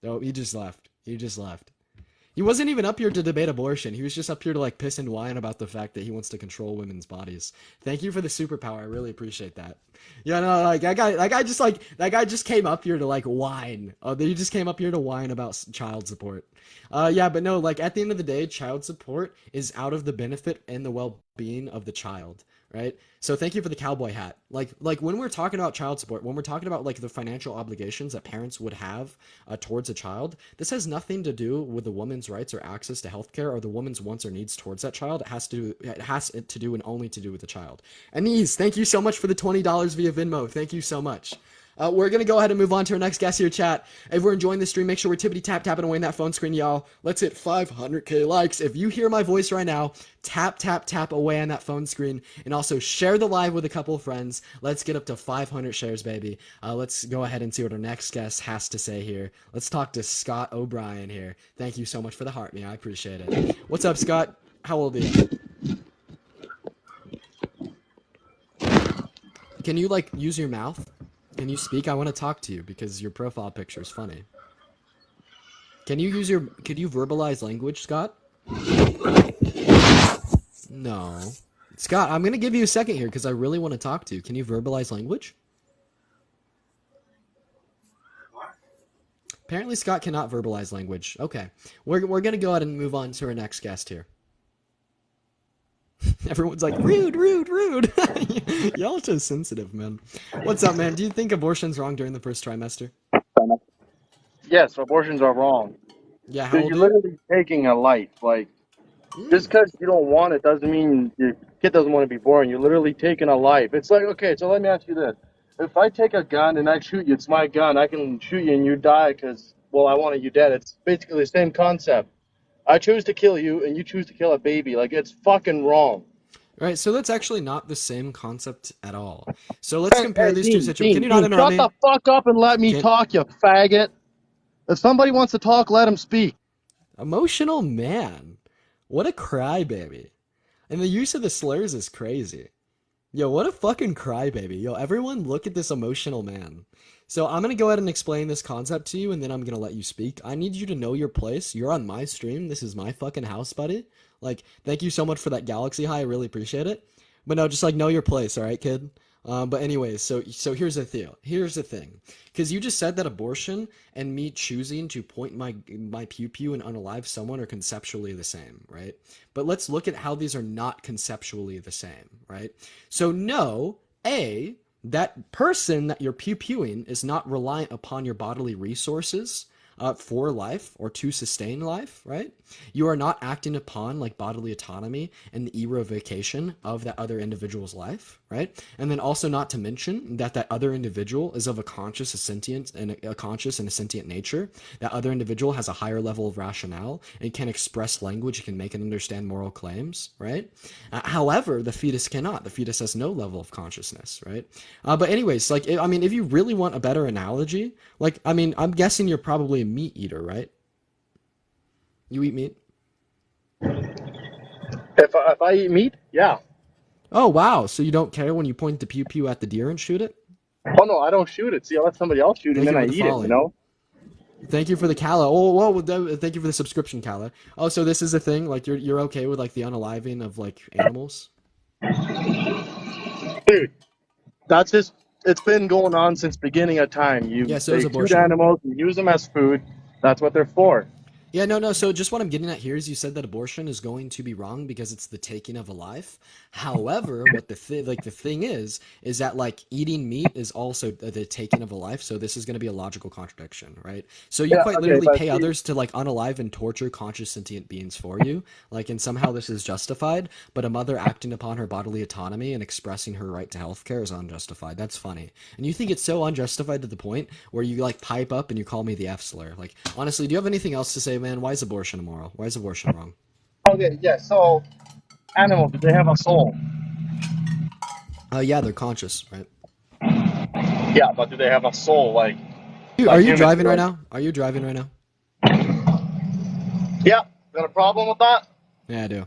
Oh, he just left. He wasn't even up here to debate abortion. He was just up here to like piss and whine about the fact that he wants to control women's bodies. Thank you for the superpower. I really appreciate that. Yeah, no, like that guy just came up here to like whine. He just came up here to whine about child support. Yeah, but no, like at the end of the day, child support is out of the benefit and the well-being of the child, right? So thank you for the cowboy hat. Like when we're talking about child support, when we're talking about like the financial obligations that parents would have towards a child, this has nothing to do with the woman's rights or access to healthcare or the woman's wants or needs towards that child. It has to do and only to do with the child. Anise, thank you so much for the $20 via Venmo. Thank you so much. We're going to go ahead and move on to our next guest here, chat. If we're enjoying the stream, make sure we're tapping away in that phone screen, y'all. Let's hit 500K likes. If you hear my voice right now, tap away on that phone screen. And also share the live with a couple of friends. Let's get up to 500 shares, baby. Let's go ahead and see what our next guest has to say here. Let's talk to Scott O'Brien here. Thank you so much for the heart, man. I appreciate it. What's up, Scott? How old are you? Can you, like, use your mouth? Can you speak? I want to talk to you because your profile picture is funny. Could you verbalize language, Scott? No. Scott, I'm going to give you a second here because I really want to talk to you. Can you verbalize language? Apparently Scott cannot verbalize language. Okay. We're going to go ahead and move on to our next guest here. Everyone's like, rude. Y'all are so sensitive, man. What's up, man? Do you think abortion's wrong during the first trimester? Yes, abortions are wrong. Yeah, how Dude, old you're are you? literally taking a life. Like, just because you don't want it doesn't mean your kid doesn't want to be born. You're literally taking a life. It's like, okay, so let me ask you this. If I take a gun and I shoot you, it's my gun. I can shoot you and you die because, well, I wanted you dead. It's basically the same concept. I choose to kill you and you choose to kill a baby. Like, it's fucking wrong. Right, so that's actually not the same concept at all. So let's compare these two Dean, situations. Can you not Dean, interrupt shut me? the fuck up and let me talk, you faggot. If somebody wants to talk, let him speak. Emotional man. What a crybaby. And the use of the slurs is crazy. Yo, what a fucking crybaby. Yo, everyone look at this emotional man. So I'm going to go ahead and explain this concept to you, and then I'm going to let you speak. I need you to know your place. You're on my stream. This is my fucking house, buddy. Like, thank you so much for that galaxy high. I really appreciate it. But no, just like know your place, all right, kid? But anyways, so here's the thing. Because you just said that abortion and me choosing to point my pew pew and unalive someone are conceptually the same, right? But let's look at how these are not conceptually the same, right? So no, that person that you're pew pewing is not reliant upon your bodily resources for life or to sustain life, right? You are not acting upon like bodily autonomy and the erevocation of that other individual's life, right? And then also not to mention that other individual is of a conscious, a sentient, and a conscious and a sentient nature. That other individual has a higher level of rationale and can express language, can make and understand moral claims, right? However, the fetus cannot. The fetus has no level of consciousness, right? But anyways, like, I mean, if you really want a better analogy, like, I mean, I'm guessing you're probably a meat eater, right? You eat meat? If I eat meat, yeah. Oh, wow. So you don't care when you point the pew pew at the deer and shoot it? Oh, no, I don't shoot it. See, I let somebody else shoot it, and Thank you then for I the eat it, you following. know? Thank you for the Kala. Oh, well, thank you for the subscription, Kala. Oh, so this is a thing? Like, you're okay with, like, the unaliving of, like, animals? Dude, That's just, it's been going on since beginning of time. Yeah, so is They shoot abortion. animals, you use them as food. That's what they're for. Yeah, no. So just what I'm getting at here is you said that abortion is going to be wrong because it's the taking of a life. However, what the thing is that like eating meat is also the taking of a life. So this is going to be a logical contradiction, right? So you Yeah, quite okay, literally but pay see, others to like unalive and torture conscious sentient beings for you, like, and somehow this is justified. But a mother acting upon her bodily autonomy and expressing her right to healthcare is unjustified. That's funny. And you think it's so unjustified to the point where you like pipe up and you call me the F slur. Like, honestly, do you have anything else to say, man? Why is abortion immoral? Why is abortion wrong? okay, yeah, so animals, do they have a soul? Yeah, they're conscious, right? Yeah, but do they have a soul Are like you humans? driving right now? Are you driving right now? Yeah, got a problem with that? Yeah, I do.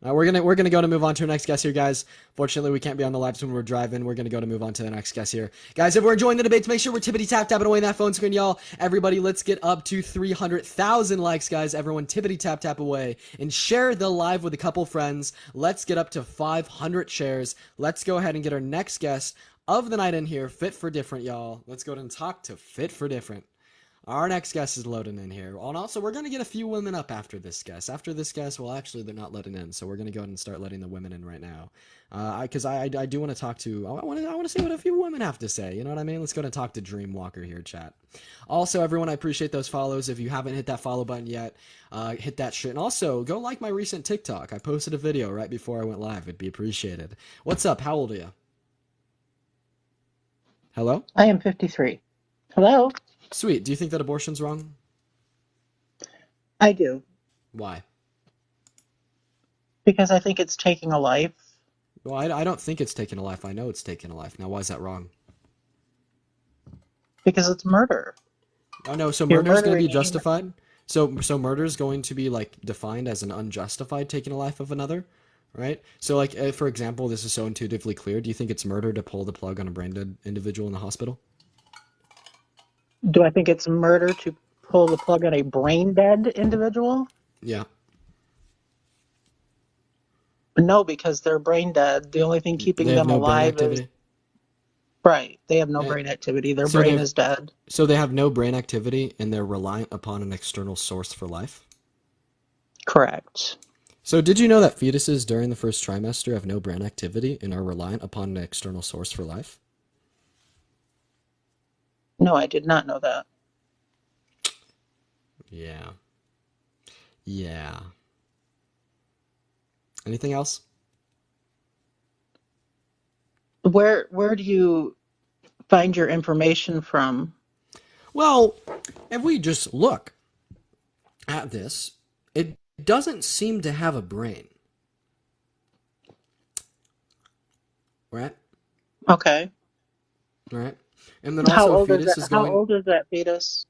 We're gonna go to move on to our next guest here, guys. Fortunately, we can't be on the live when we're driving. We're gonna go to move on to the next guest here, guys. If we're enjoying the debates, make sure we're tippity tapping away that phone screen, y'all. Everybody, let's get up to 300,000 likes, guys. Everyone, tippity tap away and share the live with a couple friends. Let's get up to 500 shares. Let's go ahead and get our next guest of the night in here, Fit for Different, y'all. Let's go ahead and talk to Fit for Different. Our next guest is loading in here. And also, we're going to get a few women up after this guest. After this guest, well, actually, they're not letting in. So we're going to go ahead and start letting the women in right now. Because I do want to talk to, I want to see what a few women have to say. You know what I mean? Let's go ahead and talk to Dreamwalker here, chat. Also, everyone, I appreciate those follows. If you haven't hit that follow button yet, hit that shit. And also, go like my recent TikTok. I posted a video right before I went live. It'd be appreciated. What's up? How old are you? Hello? I am 53. Hello? Sweet. Do you think that abortion's wrong? I do. Why? Because I think it's taking a life. Well, I don't think it's taking a life. I know it's taking a life. Now, why is that wrong? Because it's murder. Oh no, so You're murder is going to be murdering. justified? So murder is going to be like defined as an unjustified taking a life of another, right? So like for example, this is so intuitively clear. Do you think it's murder to pull the plug on a brain dead individual in the hospital? Do I think it's murder to pull the plug on a brain dead individual? Yeah. No, because they're brain dead. The only thing They keeping have them no brain alive is activity. right. They have no Eh, brain activity. Their So brain they is dead. so they have no brain activity and they're reliant upon an external source for life. Correct. So did you know that fetuses during the first trimester have no brain activity and are reliant upon an external source for life? No, I did not know that. Yeah. Yeah. Anything else? Where do you find your information from? Well, if we just look at this, it doesn't seem to have a brain, right? Okay. Right? And then also a fetus is How going. old is that fetus?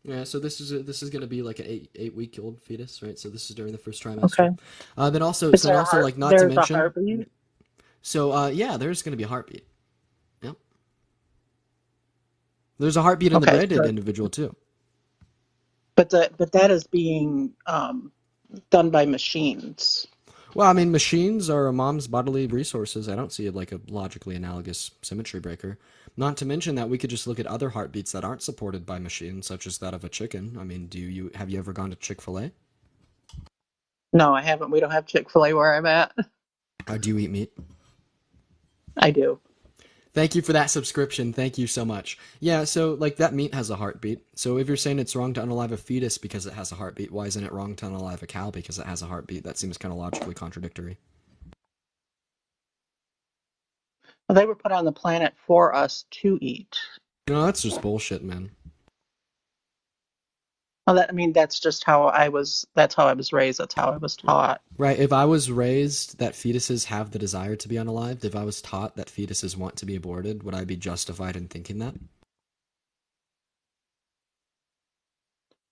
Yeah, so this is going to be like an eight week old fetus, right? So this is during the first Okay. trimester. Then also Is so then there a also heart? like not to There's a mention. heartbeat? So yeah, there's going to be a heartbeat. Yep. There's a heartbeat in the Okay, brain-dead good. individual too. But that is being done by machines. Well, I mean, machines are a mom's bodily resources. I don't see it like a logically analogous symmetry breaker. Not to mention that we could just look at other heartbeats that aren't supported by machines, such as that of a chicken. I mean, have you ever gone to Chick-fil-A? No, I haven't. We don't have Chick-fil-A where I'm at. Do you eat meat? I do. Thank you for that subscription. Thank you so much. Yeah, so like that meat has a heartbeat. So if you're saying it's wrong to unalive a fetus because it has a heartbeat, why isn't it wrong to unalive a cow because it has a heartbeat? That seems kind of logically contradictory. Well, they were put on the planet for us to eat. No, that's just bullshit, man. Well, that's just how I was. That's how I was raised. That's how I was taught. Right, if I was raised that fetuses have the desire to be unalived, if I was taught that fetuses want to be aborted, would I be justified in thinking that?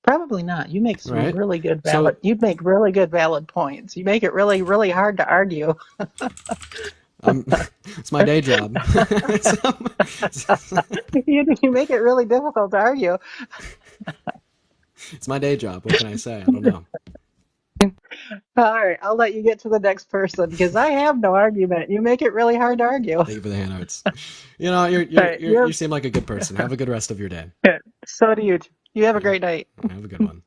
Probably not. You make some Right? really good So, valid. You make really good valid points. You make it really, really hard to argue. it's my day job. You make it really difficult to argue. It's my day job. What can I say? I don't know. All right, I'll let you get to the next person because I have no argument. You make it really hard to argue. All Thank you for the hand hearts. You know, right, you seem like a good person. Have a good rest of your day. so do you. You have a Yeah. great night. Have a good one.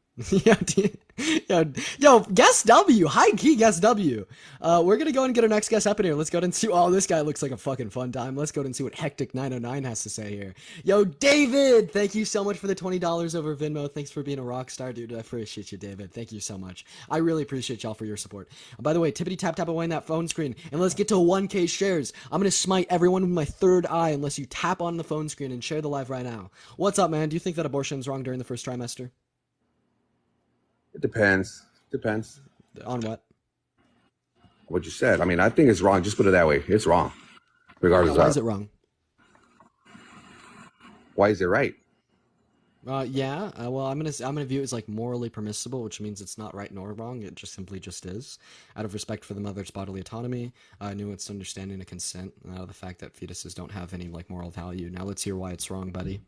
Yeah, yo, guest W, high key guest W. We're gonna go and get our next guest up in here. Let's go and see. Oh, this guy looks like a fucking fun time. Let's go and see what Hectic 909 has to say here. Yo, David, thank you so much for the $20 over Venmo. Thanks for being a rock star, dude. I appreciate you, David. Thank you so much. I really appreciate y'all for your support. By the way, tippity tap tap away on that phone screen, and let's get to 1K shares. I'm gonna smite everyone with my third eye unless you tap on the phone screen and share the live right now. What's up, man? Do you think that abortion's wrong during the first trimester? It depends. Depends. On what? What you said. I mean, I think it's wrong. Just put it that way. It's wrong. Regardless Why of is it wrong? why is it right? Yeah. Well, I'm gonna view it as like morally permissible, which means it's not right nor wrong. It just simply just is, out of respect for the mother's bodily autonomy, nuanced understanding of consent, and out of the fact that fetuses don't have any like moral value. Now let's hear why it's wrong, buddy.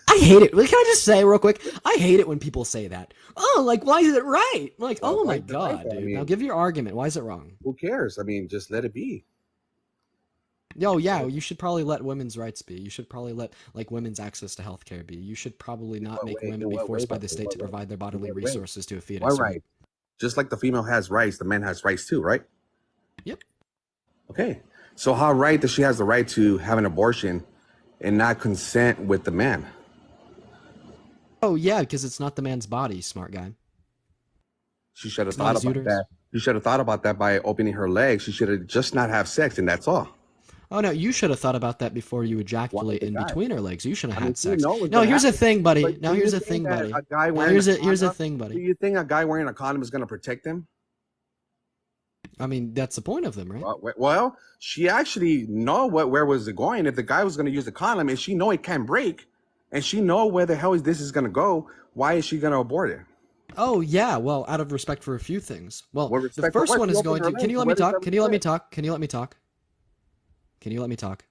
I hate it. Can I just say real quick? I hate it when people say that. Oh, like why is it right? Like, oh Why my is it right, god, though? I dude. mean, Now give your argument. Why is it wrong? who cares? I mean, just let it be. Yo, yeah, you should probably let women's rights be. You should probably let like women's access to healthcare be. You should probably not make women be forced by the state to provide their bodily resources to a Why fetus. right? Just like the female has rights, the man has rights too, right? Yep. Okay. So how right that she has the right to have an abortion and not consent with the man? Oh yeah, because it's not the man's body, smart guy. She should have It's not thought his about uterus. that. She should have thought about that by opening her legs. She should have just not have sex, and that's all. Oh no, you should have thought about that before you ejaculate in guy? between her legs. You should have I mean, had you sex. know what's No, gonna here's the happen. thing, buddy. But Now do here's you the think thing, that buddy. a guy Now wearing here's a the condom- thing, Do buddy. you think a guy wearing a condom is going to protect him? I mean, that's the point of them, right? Well, she actually know where was it going. If the guy was going to use a condom and she know it can break, and she know where the hell this is going to go, why is she going to abort it? Oh yeah, well, out of respect for a few things. Well, What the respect for first what? one She is opened going her to. Can legs. you let me What is talk? that Can you let me respect? talk? Can you let me talk? Can you let me talk?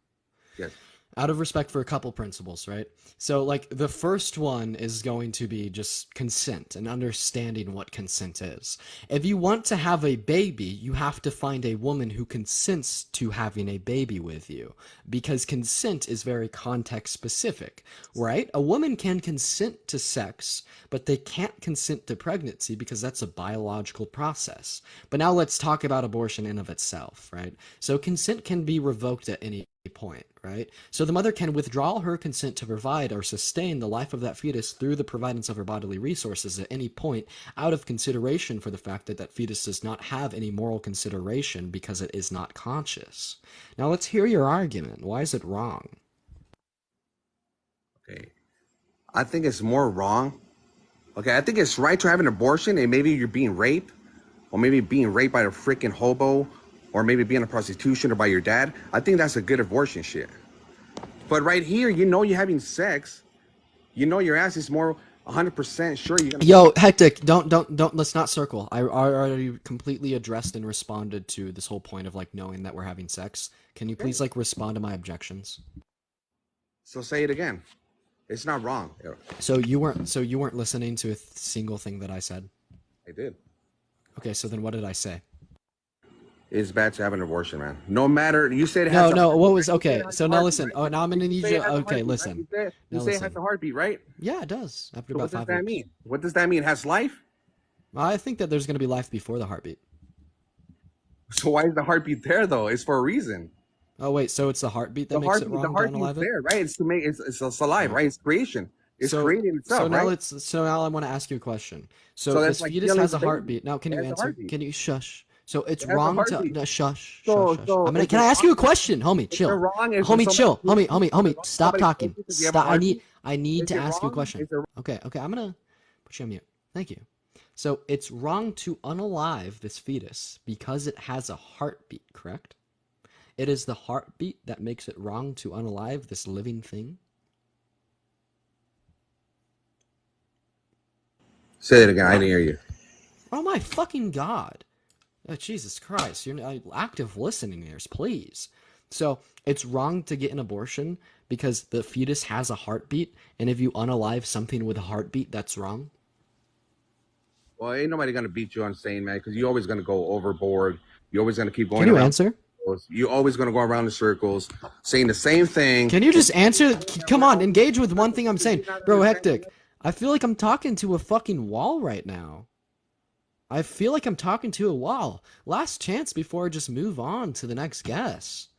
Yes. Out of respect for a couple principles, right? So, like, the first one is going to be just consent and understanding what consent is. If you want to have a baby, you have to find a woman who consents to having a baby with you, because consent is very context specific, right? A woman can consent to sex, but they can't consent to pregnancy because that's a biological process. But now let's talk about abortion in of itself, right? So consent can be revoked at any point, right? So the mother can withdraw her consent to provide or sustain the life of that fetus through the providence of her bodily resources at any point, out of consideration for the fact that that fetus does not have any moral consideration because it is not conscious. Now let's hear your argument. Why is it wrong? Okay. I think it's more wrong. Okay, I think it's right to have an abortion, and maybe you're being raped, or maybe being raped by a freaking hobo, or maybe being a prostitution or by your dad. I think that's a good abortion shit. But right here, you know you're having sex. You know your ass is more 100% sure you're gonna. Yo, Hectic, don't, let's not circle. I already completely addressed and responded to this whole point of, like, knowing that we're having sex. Can you please, like, respond to my objections? So say it again. It's not wrong. So you weren't listening to a single thing that I said? I did. Okay, so then what did I say? It's bad to have an abortion, man. No matter, you said it No, has no, a, what was, you said okay, it has so a now heartbeat, listen. right? Oh, now I'm gonna need say you, it has a okay, heartbeat, right? listen. You say Now it has listen. a heartbeat, right? Yeah, it does, after So about what does 5 that weeks. mean? What does that mean? It has life? I think that there's gonna be life before the heartbeat. So why is the heartbeat there though? It's for a reason. Oh wait, so it's the heartbeat that The makes it heartbeat, the wrong to heartbeat's unalive it? there, right? It's to make it's alive, Yeah. right? It's creation. It's So, creating itself, so now right? so now I want to ask you a question. So So this that's like fetus killing has the a baby. heartbeat. Now, can It you has a answer? heartbeat. Can you shush? So it's It has a wrong to heartbeat. no, shush, So shush. so I'm gonna. is Can it I ask you a wrong? question, homie? Is it Chill, wrong? Is homie, it chill, somebody homie. Stop somebody talking. because you have a Stop. heartbeat? I need Is to it ask you a wrong? question. Is it Okay, I'm gonna put you on mute. Thank you. So it's wrong to unalive this fetus because it has a heartbeat, correct? It is the heartbeat that makes it wrong to unalive this living thing. Say it again. I didn't hear you. Oh my fucking god. Oh, Jesus Christ. You're active listening ears, please. So it's wrong to get an abortion because the fetus has a heartbeat, and if you unalive something with a heartbeat, that's wrong. Well, ain't nobody gonna beat you on saying, man, because you're always gonna go overboard. You're always gonna keep going Can you around. answer? You're always gonna go around in circles, saying the same thing. Can you just answer? Come on, engage with one thing I'm saying. Bro, Hectic, I feel like I'm talking to a fucking wall right now. I feel like I'm talking to a wall. Last chance before I just move on to the next guest.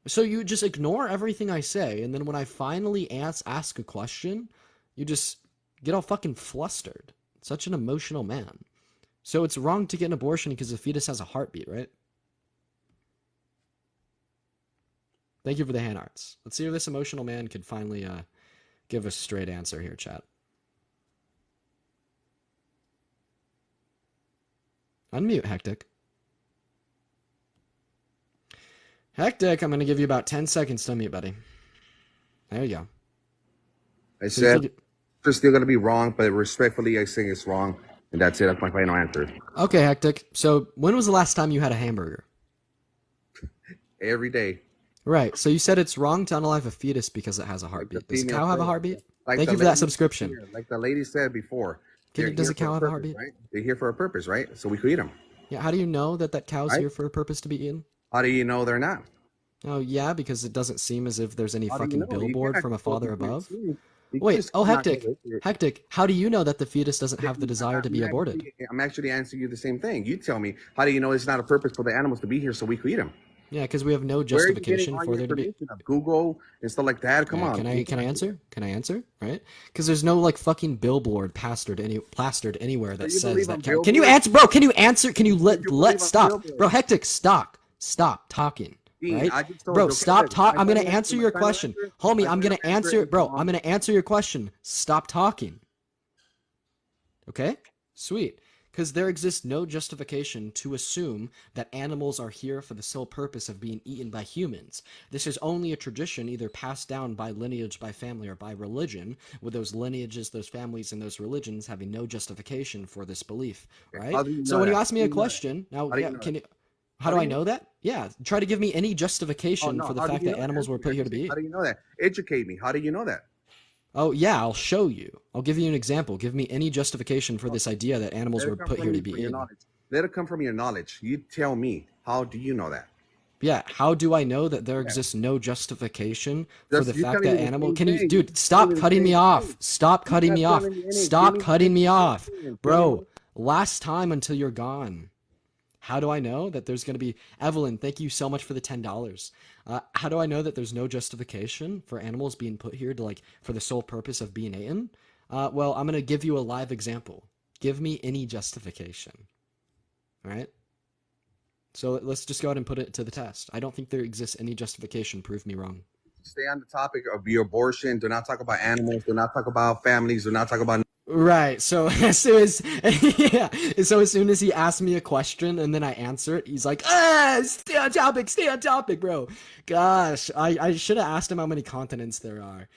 So you just ignore everything I say, and then when I finally ask a question, you just get all fucking flustered. Such an emotional man. So it's wrong to get an abortion because the fetus has a heartbeat, right? Thank you for the hand arts. Let's see if this emotional man could finally give a straight answer here, chat. Unmute, Hectic. Hectic, I'm going to give you about 10 seconds to unmute, buddy. There you go. I said it's still gonna be wrong, but respectfully, I think it's wrong, and that's it. That's my final answer. Okay, Hectic. So when was the last time you had a hamburger? Every day. Right. So you said it's wrong to unalive a fetus because it has a heartbeat. Does a cow have a heartbeat? Thank you for that subscription. Like the lady said before. Does a cow have a heartbeat? Right? They're here for a purpose, right? So we could eat them. Yeah. How do you know that cow's here for a purpose to be eaten? How do you know they're not? Oh, yeah, because it doesn't seem as if there's any fucking billboard from a father above. Wait, Hectic, how do you know that the fetus doesn't have the desire to be aborted? I'm actually answering you the same thing. You tell me, how do you know it's not a purpose for the animals to be here so we could eat them? Yeah, because we have no justification for there to be. Google and stuff like that. Come on. Can I answer? Can I answer? Right? Because there's no like fucking billboard plastered anywhere that says that. Can you answer, bro? Can you answer? Can you let stop, bro? Hectic, stop talking. Right? Bro, stop talking. I'm gonna answer your question, homie. I'm gonna answer, bro. I'm gonna answer your question. Stop talking. Okay? Sweet. Because there exists no justification to assume that animals are here for the sole purpose of being eaten by humans. This is only a tradition either passed down by lineage, by family, or by religion, with those lineages, those families, and those religions having no justification for this belief, right? So when you ask me a question, now, how do I know that? Yeah, try to give me any justification for the fact that animals were put here to be eaten. How do you know that? Educate me. How do you know that? Oh, yeah, I'll show you. I'll give you an example. Give me any justification for this idea that animals were put here to be eaten. Let it come from your knowledge. You tell me. How do you know that? Yeah, how do I know that there exists no justification for the fact that animals... Dude, stop cutting me off. Stop cutting me off. Stop cutting me off. Bro, last time until you're gone. How do I know that there's going to be... Evelyn, thank you so much for the $10. How do I know that there's no justification for animals being put here to like for the sole purpose of being eaten? Well, I'm going to give you a live example. Give me any justification. All right? So let's just go ahead and put it to the test. I don't think there exists any justification. Prove me wrong. Stay on the topic of your abortion. Do not talk about animals. Do not talk about families. Do not talk about... Right. So as soon as as soon as he asked me a question and then I answer it, he's like, stay on topic, bro. Gosh, I should have asked him how many continents there are.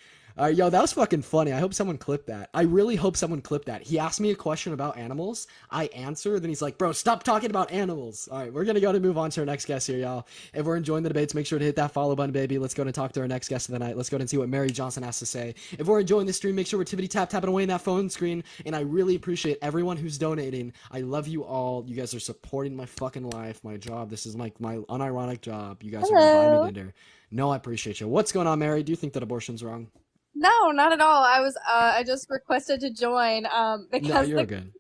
Yo, that was fucking funny. I hope someone clipped that. I really hope someone clipped that. He asked me a question about animals. I answer, then he's like, bro, stop talking about animals. All right, we're going to go to move on to our next guest here, y'all. If we're enjoying the debates, make sure to hit that follow button, baby. Let's go and talk to our next guest of the night. Let's go and see what Mary Johnson has to say. If we're enjoying this stream, make sure we're tapping away in that phone screen. And I really appreciate everyone who's donating. I love you all. You guys are supporting my fucking life, my job. This is my unironic job. You guys are inviting me dinner. No, I appreciate you. What's going on, Mary? Do you think that abortion's wrong? No, not at all. I just requested to join because no, you're good.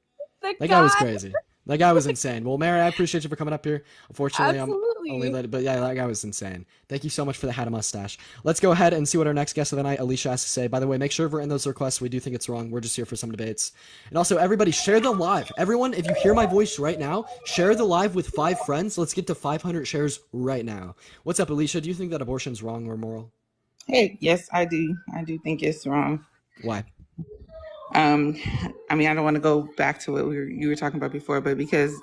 That guy was crazy. That guy was insane. Well, Mary, I appreciate you for coming up here. Unfortunately, Absolutely. I'm only but yeah, that guy was insane. Thank you so much for the hat and mustache. Let's go ahead and see what our next guest of the night, Alicia, has to say. By the way, make sure if we're in those requests, we do think it's wrong. We're just here for some debates. And also, everybody, share the live. Everyone, if you hear my voice right now, share the live with 5 friends. Let's get to 500 shares right now. What's up, Alicia? Do you think that abortion's wrong or moral? Hey, yes, I do. I do think it's wrong. Why? I mean, I don't want to go back to what you were talking about before, but because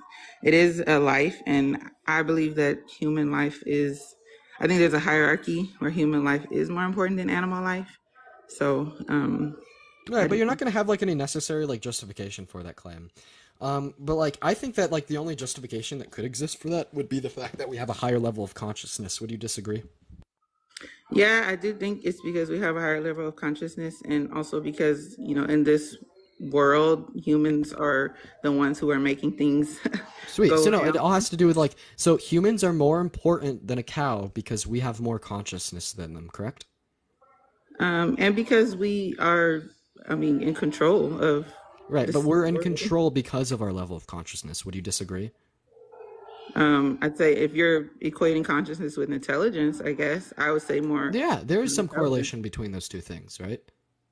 it is a life, and I believe that human life is, I think there's a hierarchy where human life is more important than animal life. So, right, but you're not going to have like any necessary like justification for that claim. But like, I think that like the only justification that could exist for that would be the fact that we have a higher level of consciousness. Would you disagree? Yeah, I do think it's because we have a higher level of consciousness, and also because, in this world, humans are the ones who are making things Sweet. go So no, it down. all has to do with like, so humans are more important than a cow because we have more consciousness than them, correct? And because we are, I mean, in control of Right, but this we're in world. control because of our level of consciousness. Would you disagree? I'd say if you're equating consciousness with intelligence, I guess I would say more Yeah, there is some intelligence. correlation between those two things, right?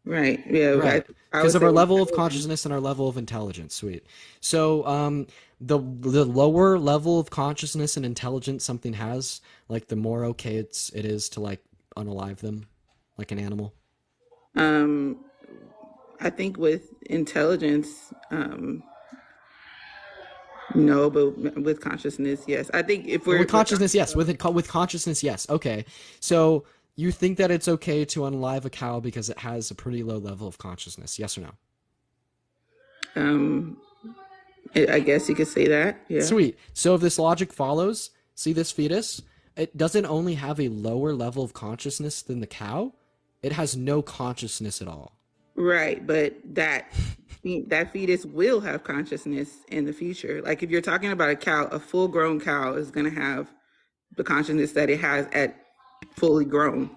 Right. Yeah. Right. I Because would of say our level of intelligence. consciousness and our level of intelligence. Sweet. So, the lower level of consciousness and intelligence something has, like the more okay it is to like unalive them, like an animal. Um, I think with intelligence, no, but with consciousness, yes. I think if With we're consciousness, talking yes. about, With consciousness, yes. Okay. So you think that it's okay to unalive a cow because it has a pretty low level of consciousness? Yes or no? um, I guess you could say that. Yeah. Sweet. So if this logic follows, see this fetus? It doesn't only have a lower level of consciousness than the cow, it has no consciousness at all. Right, but that fetus will have consciousness in the future. Like if you're talking about a cow, a full-grown cow is going to have the consciousness that it has at fully grown.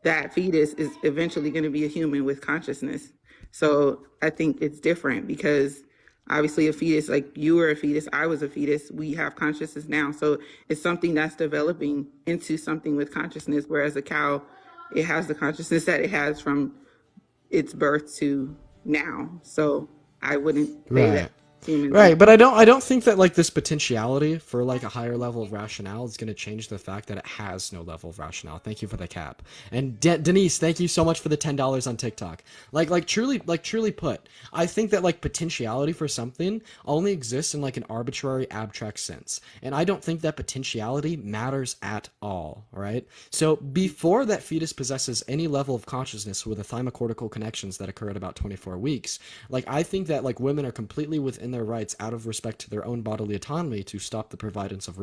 That fetus is eventually going to be a human with consciousness. So I think it's different because obviously a fetus, like you were a fetus, I was a fetus, we have consciousness now. So it's something that's developing into something with consciousness, whereas a cow, it has the consciousness that it has from its birth to now. So I wouldn't say that Right. humans are. Right, but I don't think that like this potentiality for like a higher level of rationale is going to change the fact that it has no level of rationale. Thank you for the cap. And Denise, thank you so much for the $10 on TikTok. Truly put, I think that like potentiality for something only exists in like an arbitrary abstract sense. And I don't think that potentiality matters at all, right? So before that fetus possesses any level of consciousness with the thymocortical connections that occur at about 24 weeks, like I think that like women are completely within their rights out of respect to their own bodily autonomy to stop the providence of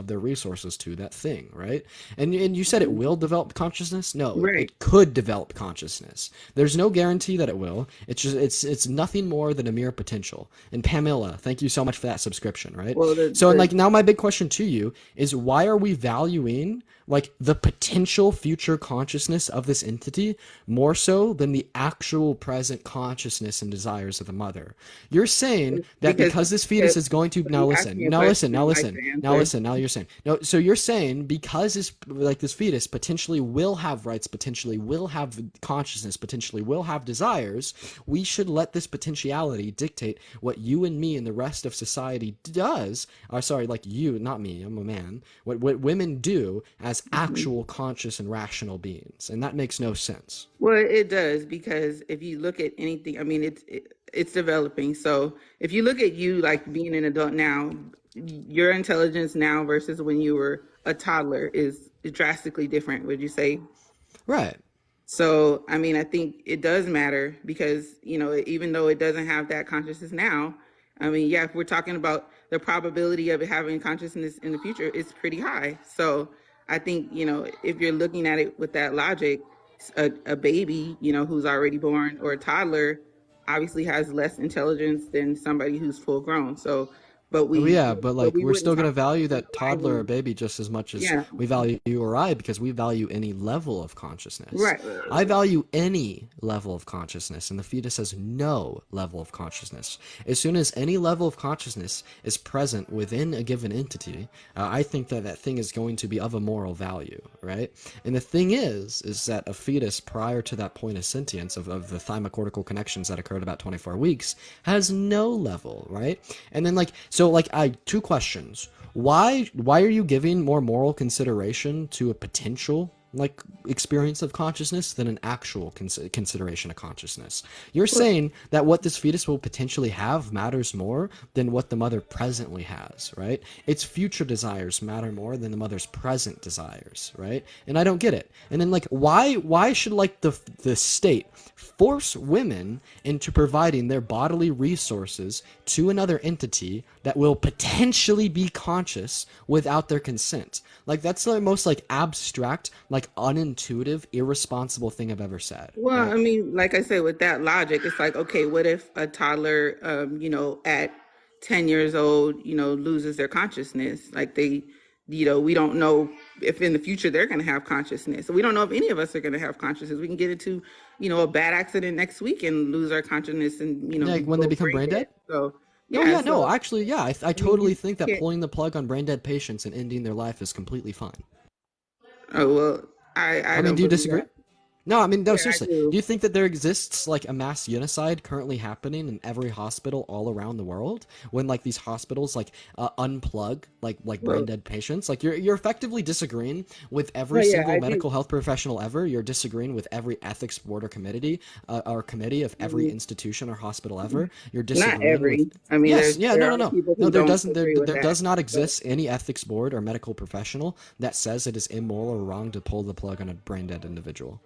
their resources to that thing, right? And you said it will develop consciousness. No, Right. it could develop consciousness. There's no guarantee that it will. It's just it's nothing more than a mere potential. And Pamela, thank you so much for that subscription, right? Well, So and like now my big question to you is why are we valuing like the potential future consciousness of this entity more so than the actual present consciousness and desires of the mother? You're saying that because this fetus is going to when now you ask me listen, a now listen, question, now I like listen, to now answer. listen, now you're saying no. So you're saying because this fetus potentially will have rights, potentially will have consciousness, potentially will have desires, we should let this potentiality dictate what you and me and the rest of society does. Or sorry, like you, not me. I'm a man. What women do as actual conscious and rational beings, and that makes no sense. Well, it does because if you look at anything, I mean, it's developing. So if you look at you like being an adult now, your intelligence now versus when you were a toddler is drastically different. Would you say? Right. So, I mean, I think it does matter because, you know, even though it doesn't have that consciousness now, I mean, yeah, if we're talking about the probability of it having consciousness in the future, it's pretty high. So I think, you know, if you're looking at it with that logic, a baby, you know, who's already born or a toddler obviously has less intelligence than somebody who's full grown. So, but Oh, we, yeah, but but like we we're wouldn't still gonna talk about value that toddler or unaliving. baby just as much as Yeah, we value you or I because we value any level of consciousness. right. I value any level of consciousness, and the fetus has no level of consciousness. As soon as any level of consciousness is present within a given entity, I think that that thing is going to be of a moral value, right? And the thing is that a fetus prior to that point of sentience of the thymocortical connections that occurred about 24 weeks has no level, right? And then like so like I two questions. Why are you giving more moral consideration to a potential like experience of consciousness than an actual consideration of consciousness? You're saying that what this fetus will potentially have matters more than what the mother presently has, right? Its future desires matter more than the mother's present desires, right? And I don't get it. And then like why should like the state force women into providing their bodily resources to another entity that will potentially be conscious without their consent? Like that's the most like abstract, like like unintuitive, irresponsible thing I've ever said. Well, Right? I mean, like I said, with that logic, it's like, okay, what if a toddler, at 10 years old, loses their consciousness? Like we don't know if in the future they're going to have consciousness. So we don't know if any of us are going to have consciousness. We can get into, a bad accident next week and lose our consciousness and, Like when they go become brain brain dead. dead. So, Oh yeah, yeah, no, so, actually, yeah, I I mean, totally think you that can't, pulling the plug on brain dead patients and ending their life is completely fine. oh, well, I I mean, don't do you believe disagree? that. No, I mean, no, Yeah, I seriously. Do do. you think that there exists like a mass genocide currently happening in every hospital all around the world when like these hospitals like unplug like brain Well, dead patients? Like you're effectively disagreeing with every well, yeah, single I do. medical health professional ever. You're disagreeing with every ethics board or committee of every Mm, institution or hospital ever. You're Not disagreeing with every. I mean, Yes, yeah, there no, no, are no. people No, who don't agree with there that. does not So, exist any ethics board or medical professional that says it is immoral or wrong to pull the plug on a brain dead individual.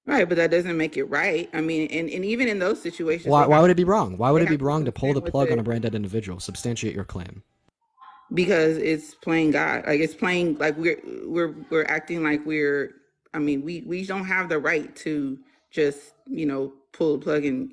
right, but that doesn't make it right. I mean, and even in those situations, Why would it be wrong? Why would they it be have to wrong to pull the consent with plug on a it brain dead individual? Substantiate your claim. because it's playing God. Like it's playing like we're acting like we're. I mean, we don't have the right to just pull the plug and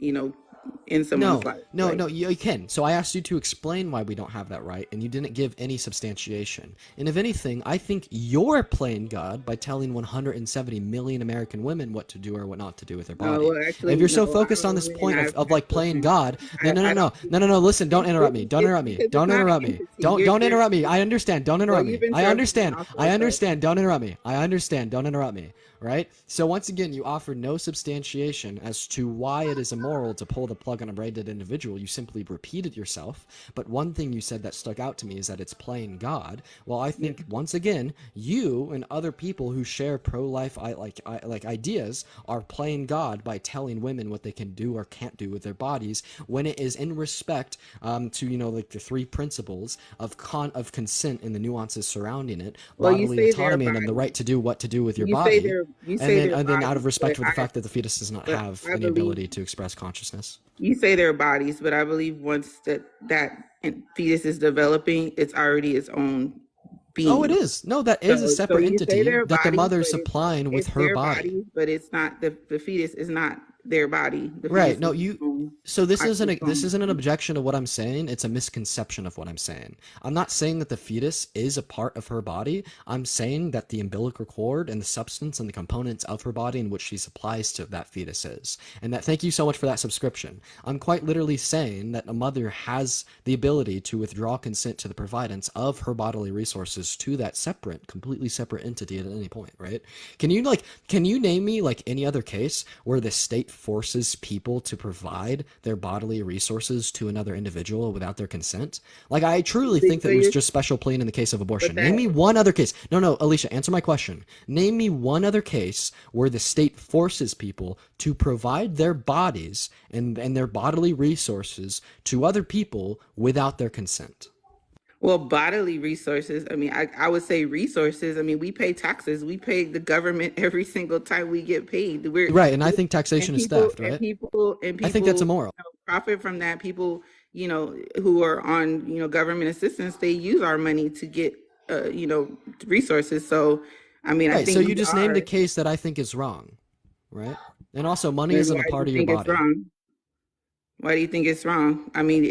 in someone's No, life. no, Like, no, you can. So I asked you to explain why we don't have that right, and you didn't give any substantiation. And if anything, I think you're playing God by telling 170 million American women what to do or what not to do with their no, body. well, And if actually, you're no. so I'm focused a on this woman and point of I've like playing children. God, no, no, no, I no, don't. no, no, no, listen, don't interrupt me. Don't It's interrupt me. because it's Don't not an interrupt me. entity. Don't interrupt me. I understand. Don't Well, interrupt you've me. I interrupted me understand. I also. So understand. Don't interrupt me. I understand. Don't interrupt me. Right? So once again, you offer no substantiation as to why it is immoral to pull the plug on a brain dead individual. You simply repeated yourself. But one thing you said that stuck out to me is that it's playing God. Well, I yeah. think once again, you and other people who share pro-life like ideas are playing God by telling women what they can do or can't do with their bodies when it is in respect to like the three principles of consent and the nuances surrounding it, Well, you bodily say their autonomy, and then the body. right to do what to do with your You say body, their you and say then their out of bodies, respect but for the fact that the fetus does not have I any believe ability to express consciousness. you say their bodies, but I believe once that fetus is developing, it's already its own Oh, it being. is. No, that is a So separate you say entity their that the bodies, mother but is supplying with it's her their body. bodies, but it's not the fetus is not their body. The Right. fetus No, is you. its own. So Its this own isn't an being. objection to what I'm saying. It's a misconception of what I'm saying. I'm not saying that the fetus is a part of her body. I'm saying that the umbilical cord and the substance and the components of her body in which she supplies to that fetus is. And that. Thank you so much for that subscription. I'm quite literally saying that a mother has the ability to withdraw consent to the providence of her bodily resources to that completely separate entity at any point. Right? Can you name me like any other case where the state forces people to provide their bodily resources to another individual without their consent? Like, I truly think that So it was you're, just special pleading in the case of but abortion. Name that me one other case. No, no, Alicia, answer my question. Name me one other case where the state forces people to provide their bodies and their bodily resources to other people without their consent. well, bodily resources. I mean, I would say resources. I mean, we pay taxes. We pay the government every single time we get paid. Right, and I think And taxation is people theft, right? and I think that's people immoral. profit from that. People, who are on government assistance, they use our money to get resources. So, I mean, I Right, so think you we just named a are. case that I think is wrong, right? And also, money And isn't a why do part you of your think it's body. wrong? Why do you think it's wrong? I mean,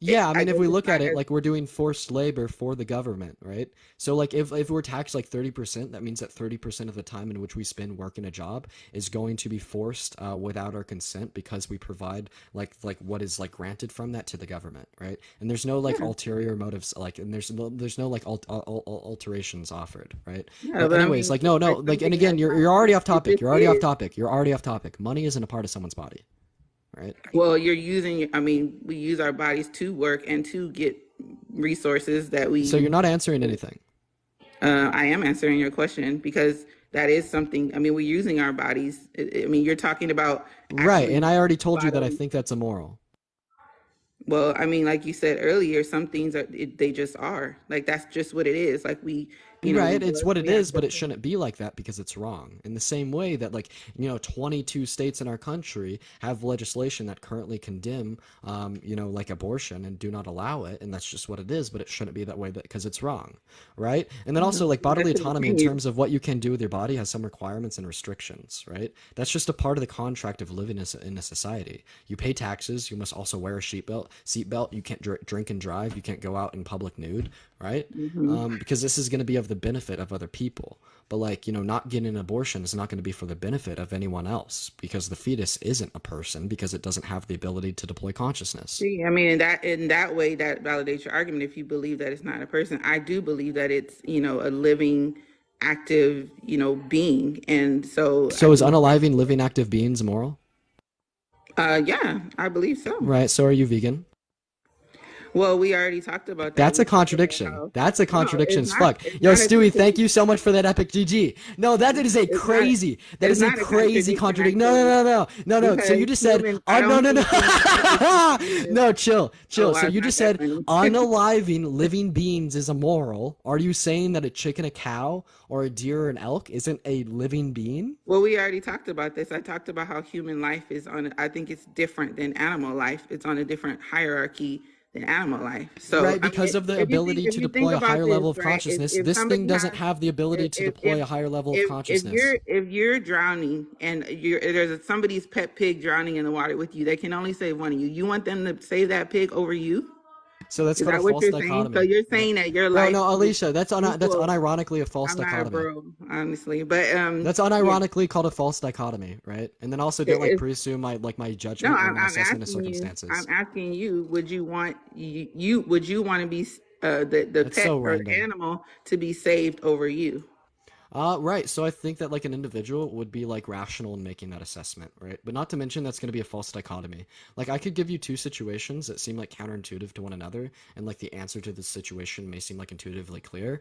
Yeah, I I mean, if guess we it's look not at it as like we're doing forced labor for the government, right? So, like, if we're taxed like 30%, that means that 30% of the time in which we spend working a job is going to be forced without our consent because we provide like what is like granted from that to the government, right? And there's no like yeah, ulterior motives, like, and there's no like alterations offered, right? yeah. But But I anyways, mean, like, no, no, like like, and something again, that's not. you're already off It topic. just You're already off is. topic. You're already off topic. Money isn't a part of someone's body, right? Well, you're using, I mean, we use our bodies to work and to get resources that So we, you're not answering anything. I am answering your question because that is something, I mean, we're using our bodies. I mean, you're talking about Right, and actually I already told you that I bodily. think that's immoral. Well, I mean, like you said earlier, some things they just are like, that's just what it is. Like Right, it's divorce. what it We have is, but it different. shouldn't be like that because it's wrong. In the same way that, like, 22 states in our country have legislation that currently condemn, like abortion and do not allow it, and that's just what it is, but it shouldn't be that way because it's wrong, right? And then also, like, bodily That's an autonomy in opinion. terms of what you can do with your body has some requirements and restrictions, right? That's just a part of the contract of living in a society. You pay taxes, you must also wear a seatbelt, you can't drink and drive, you can't go out in public nude, right? Hmm. Because this is going to be of the benefit of other people. But like, not getting an abortion is not going to be for the benefit of anyone else because the fetus isn't a person because it doesn't have the ability to deploy consciousness. See, I mean, in that way, that validates your argument. If you believe that it's not a person, I do believe that it's a living, active being, and so I So is think unaliving living active beings moral? yeah, I believe so. Right. So are you vegan? Well, we already talked about that. That's a We talked about contradiction. how That's a no, contradiction it's as not. fuck. It's Yo, not a Stewie, thank contradiction. you so much for that epic GG. No, that is a It's not. crazy. That It's is a not a crazy contradiction, contradiction. No, actually, no, no, no, no, no. So because you just said, humans. I oh no, don't no, no, see human life as conscious. no, chill, Oh, chill. So wow, it's you not just that said funny. unaliving living beings is immoral. Are you saying that a chicken, a cow, or a deer or an elk isn't a living being? Well, we already talked about this. I talked about how human life is on. I think it's different than animal life. It's on a different hierarchy than animal life. So, Right, I mean, because of the if you think ability if to you think deploy a about higher this, level of right? If consciousness. if This thing somebody doesn't has have the ability to deploy a higher level of if consciousness. you're drowning and there's somebody's pet pig drowning in the water with you, they can only save one of you. You want them to save that pig over you? So that's Is called a that what false you're saying? So dichotomy, you're right? saying that your Bro, life no, is Alicia, that's equal. unironically a false I'm not a dichotomy. bro, honestly, but That's yeah. unironically called a false dichotomy, right? And then also don't like presume my No, judgment or I'm, my I'm assessment of asking you. I'm circumstances. asking you. Would you want would you want to be the That's pet so or random. animal to be saved over you? Right. So I think that like an individual would be like rational in making that assessment, right? But not to mention that's going to be a false dichotomy. Like I could give you two situations that seem like counterintuitive to one another, and like the answer to the situation may seem like intuitively clear.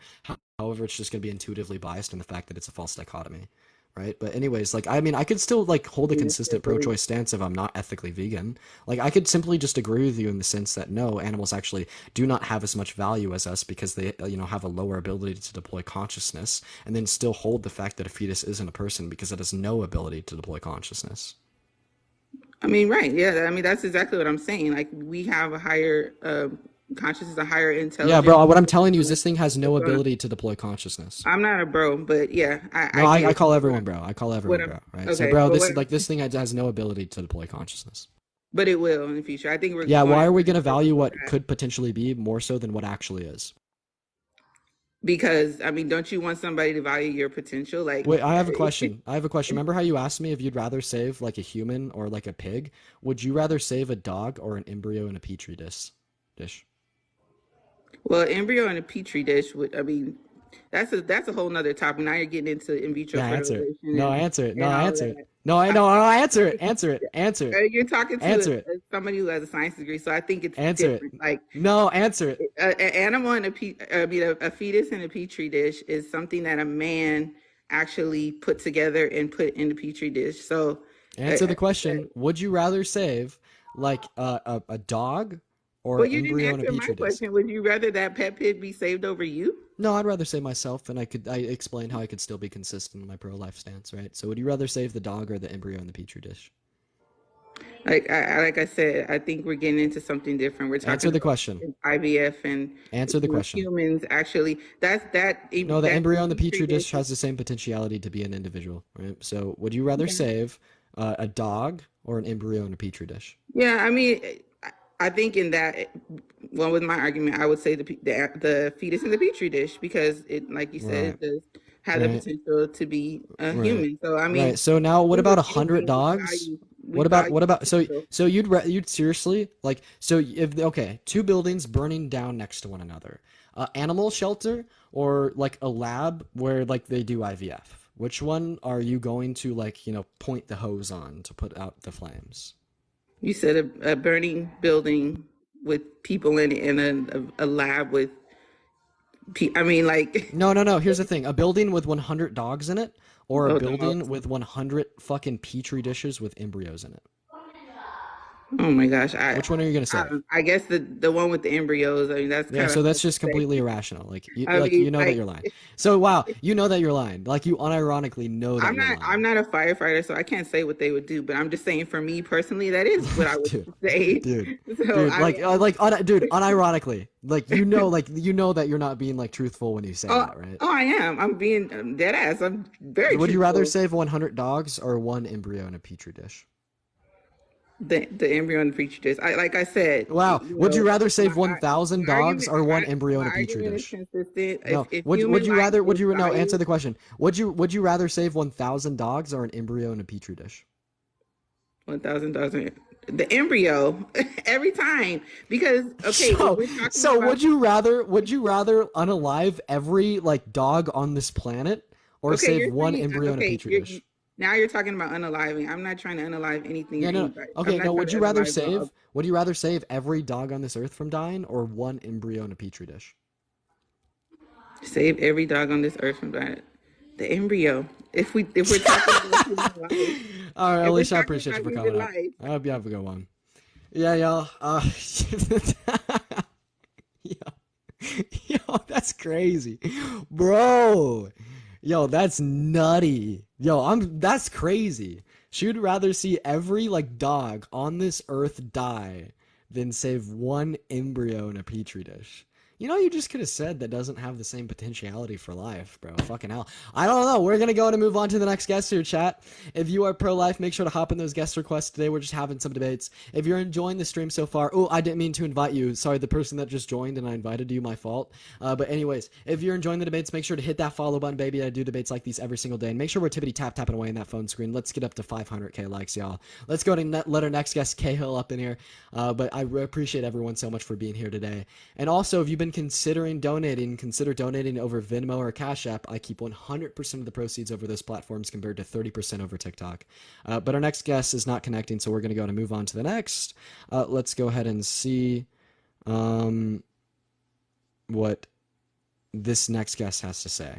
However, it's just going to be intuitively biased in the fact that it's a false dichotomy, right? But anyways, like I mean, I could still like hold a I mean, it's your consistent belief. pro-choice stance if I'm not ethically vegan. Like I could simply just agree with you in the sense that no, animals actually do not have as much value as us because they have a lower ability to deploy consciousness, and then still hold the fact that a fetus isn't a person because it has no ability to deploy consciousness. I mean, right? Yeah. I mean, that's exactly what I'm saying. Like we have a higher consciousness, a higher Yeah, intelligence. bro, what I'm telling you is this thing has no ability to deploy consciousness. I'm not a bro, but yeah, No, I I get call everyone bro. I call what everyone I'm. bro, right? So, Okay, bro, but what this thing has no ability to deploy consciousness. but it will in the future. I think we're Yeah, going why in are we a going to direction value with what that. could potentially be more so than what actually is? Because I mean, don't you want somebody to value your potential? Like, Wait, I have a question. Remember how you asked me if you'd rather save like a human or like a pig? Would you rather save a dog or an embryo in a petri dish? well, embryo in a petri dish would. I mean, that's a whole nother topic. Now you're getting into in vitro Yeah, answer it. fertilization No, and answer it. No, and all answer it. that. No, I I, know. Answer it. Answer it. Answer it. you're talking to Answer it. somebody who has a science degree, so I think it's Answer it. different. Like No, answer it. an animal in I mean, a fetus in a petri dish is something that a man actually put together and put in the petri dish. So, uh, Answer the question. Would you rather save like a dog or well, an you didn't embryo in a answer my petri dish? question. Would you rather that pet pig be saved over you? No, I'd rather save myself, and I explained how I could still be consistent in my pro-life stance, right? So would you rather save the dog or the embryo in the petri dish? Like I said, I think we're getting into something different. We're Answer talking the about question. IVF and Answer the question. humans actually. No, the That embryo in the petri petri dish. dish has the same potentiality to be an individual, right? So would you rather save a dog or an embryo in a petri dish? Yeah, I mean, I think in that, well, with my argument, I would say the fetus in the petri dish because it, like you said, Right, it does have the right, potential to be a right, human. So I right. mean, So now, what we about as 100 humans, dogs? we value What about potential. so you'd seriously like so if okay, two buildings burning down next to one another, animal shelter or like a lab where like they do IVF? Which one are you going to like point the hose on to put out the flames? You said a burning building with people in it and a lab with, I mean, like, No, no, no. Here's the thing: a building with 100 dogs in it, or a oh, building dogs. with 100 fucking petri dishes with embryos in it. Oh my gosh. Which one are you gonna say? I guess the one with the embryos. I mean, that's Yeah, kind so of that's hard to just completely say. irrational. I You mean, know that you're lying. So wow, you know that you're lying. Like you unironically know that you're I'm lying. not a firefighter, so I can't say what they would do. But I'm just saying, for me personally, that is what I would dude, say. dude, So dude. I mean, Dude, unironically, like you know that you're not being like truthful when you say oh, that, right? oh, I am. I'm being dead ass. I'm very Would you rather truthful. save 100 dogs or one embryo in a petri dish? The embryo and the petri dish. Like I said, Wow. you Would you know, rather save my 1,000 dogs or one embryo my in a petri argument is dish? consistent. No. If Would human you life rather? is No? Answer valued, the question. Would you rather save 1,000 dogs or an embryo in a petri dish? 1,000 dollars, the embryo every time, because okay, if So, we're talking about would you rather unalive every like dog on this planet or okay, save you're one saying embryo in a okay, petri dish? now you're talking about unaliving. I'm not trying to unalive anything or Yeah, no. anybody. I'm Okay, not no. trying Would to you rather unalive save? dogs. Would you rather save every dog on this earth from dying or one embryo in a petri dish? Save every dog on this earth from that. The embryo. If we're talking about human life, All right, if we're Alicia, I talking appreciate you about for human coming up. life, I hope you have a good one. Yeah, y'all. Yo, yo, that's crazy, bro. Yo, that's nutty. That's crazy. She'd rather see every like dog on this earth die than save one embryo in a petri dish. You know, you just could have said that doesn't have the same potentiality for life, bro. Fucking hell. I don't know. We're gonna go and move on to the next guest here, chat. If you are pro-life, make sure to hop in those guest requests today. We're just having some debates. If you're enjoying the stream so far, oh, I didn't mean to invite you. Sorry, the person that just joined and I invited you, my fault. But anyways, if you're enjoying the debates, make sure to hit that follow button, baby. I do debates like these every single day. And make sure we're tippity tapping away in that phone screen. Let's get up to 500K likes, y'all. Let's go and let our next guest, Cahill, up in here. But I appreciate everyone so much for being here today. And also, if you've been considering donating, consider donating over Venmo or Cash App. I keep 100% of the proceeds over those platforms compared to 30% over TikTok. But our next guest is not connecting, so we're going to go and move on to the next. Let's go ahead and see what this next guest has to say.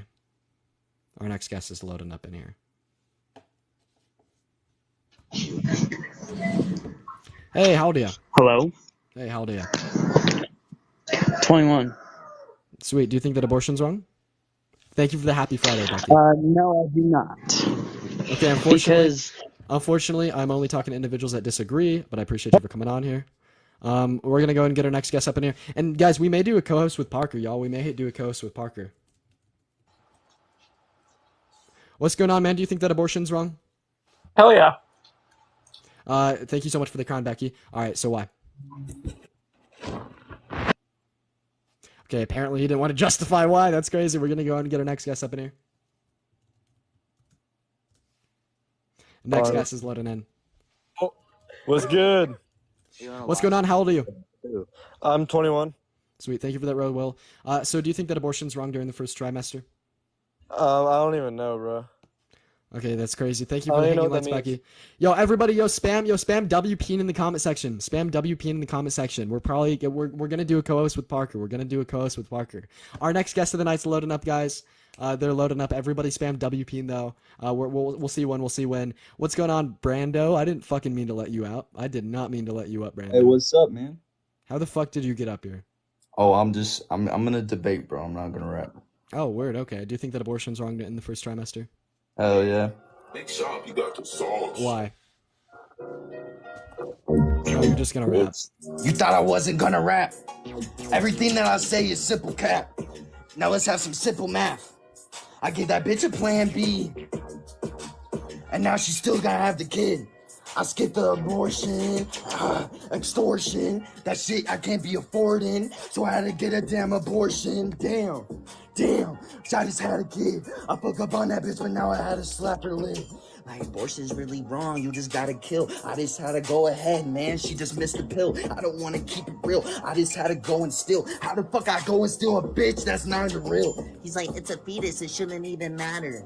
Our next guest is loading up in here. Hey, how old are you? Hello? Hey, how old are you? 21. Sweet. Do you think that abortion's wrong? Thank you for the happy Friday, Becky. No, I do not. Okay, unfortunately, I'm only talking to individuals that disagree, but I appreciate you for coming on here. We're going to go and get our next guest up in here. And guys, we may do a co-host with Parker, y'all. We may do a co-host with Parker. What's going on, man? Do you think that abortion's wrong? Hell yeah. Thank you so much for the crown, Becky. All right, so why? Okay, apparently he didn't want to justify why. That's crazy. We're going to go and get our next guest up in here. Next guest is loading in. Oh, what's good? What's going on? How old are you? I'm 21. Sweet. Thank you for that, Road Will. So do you think that abortion's wrong during the first trimester? I don't even know, bro. Okay, that's crazy. Thank you for the hanging lights, Becky. Yo, everybody, spam WP in the comment section. Spam WP in the comment section. We're gonna do a co-host with Parker. Our next guest of the night's loading up, guys. They're loading up. Everybody spam WP though. We'll see when. We'll see when. What's going on, Brando? I didn't fucking mean to let you out. I did not mean to let you up, Brando. Hey, what's up, man? How the fuck did you get up here? Oh, I'm gonna debate, bro. I'm not gonna rap. Oh, word. Okay. Do you think that abortion's wrong in the first trimester? Hell yeah. Big Shop, you got the sauce. Why? Oh, you're just gonna rap. You thought I wasn't gonna rap. Everything that I say is simple cap. Now let's have some simple math. I gave that bitch a plan B, and now she's still gonna have the kid. I skipped the abortion, extortion, that shit I can't be affording, so I had to get a damn abortion. Damn, so I just had a kid. I fuck up on that bitch, but now I had to slap her lid. Like, abortion's really wrong, you just gotta kill. I just had to go ahead, man, she just missed the pill. I don't wanna keep it real, I just had to go and steal. How the fuck I go and steal a bitch that's not even real? He's like, it's a fetus, it shouldn't even matter.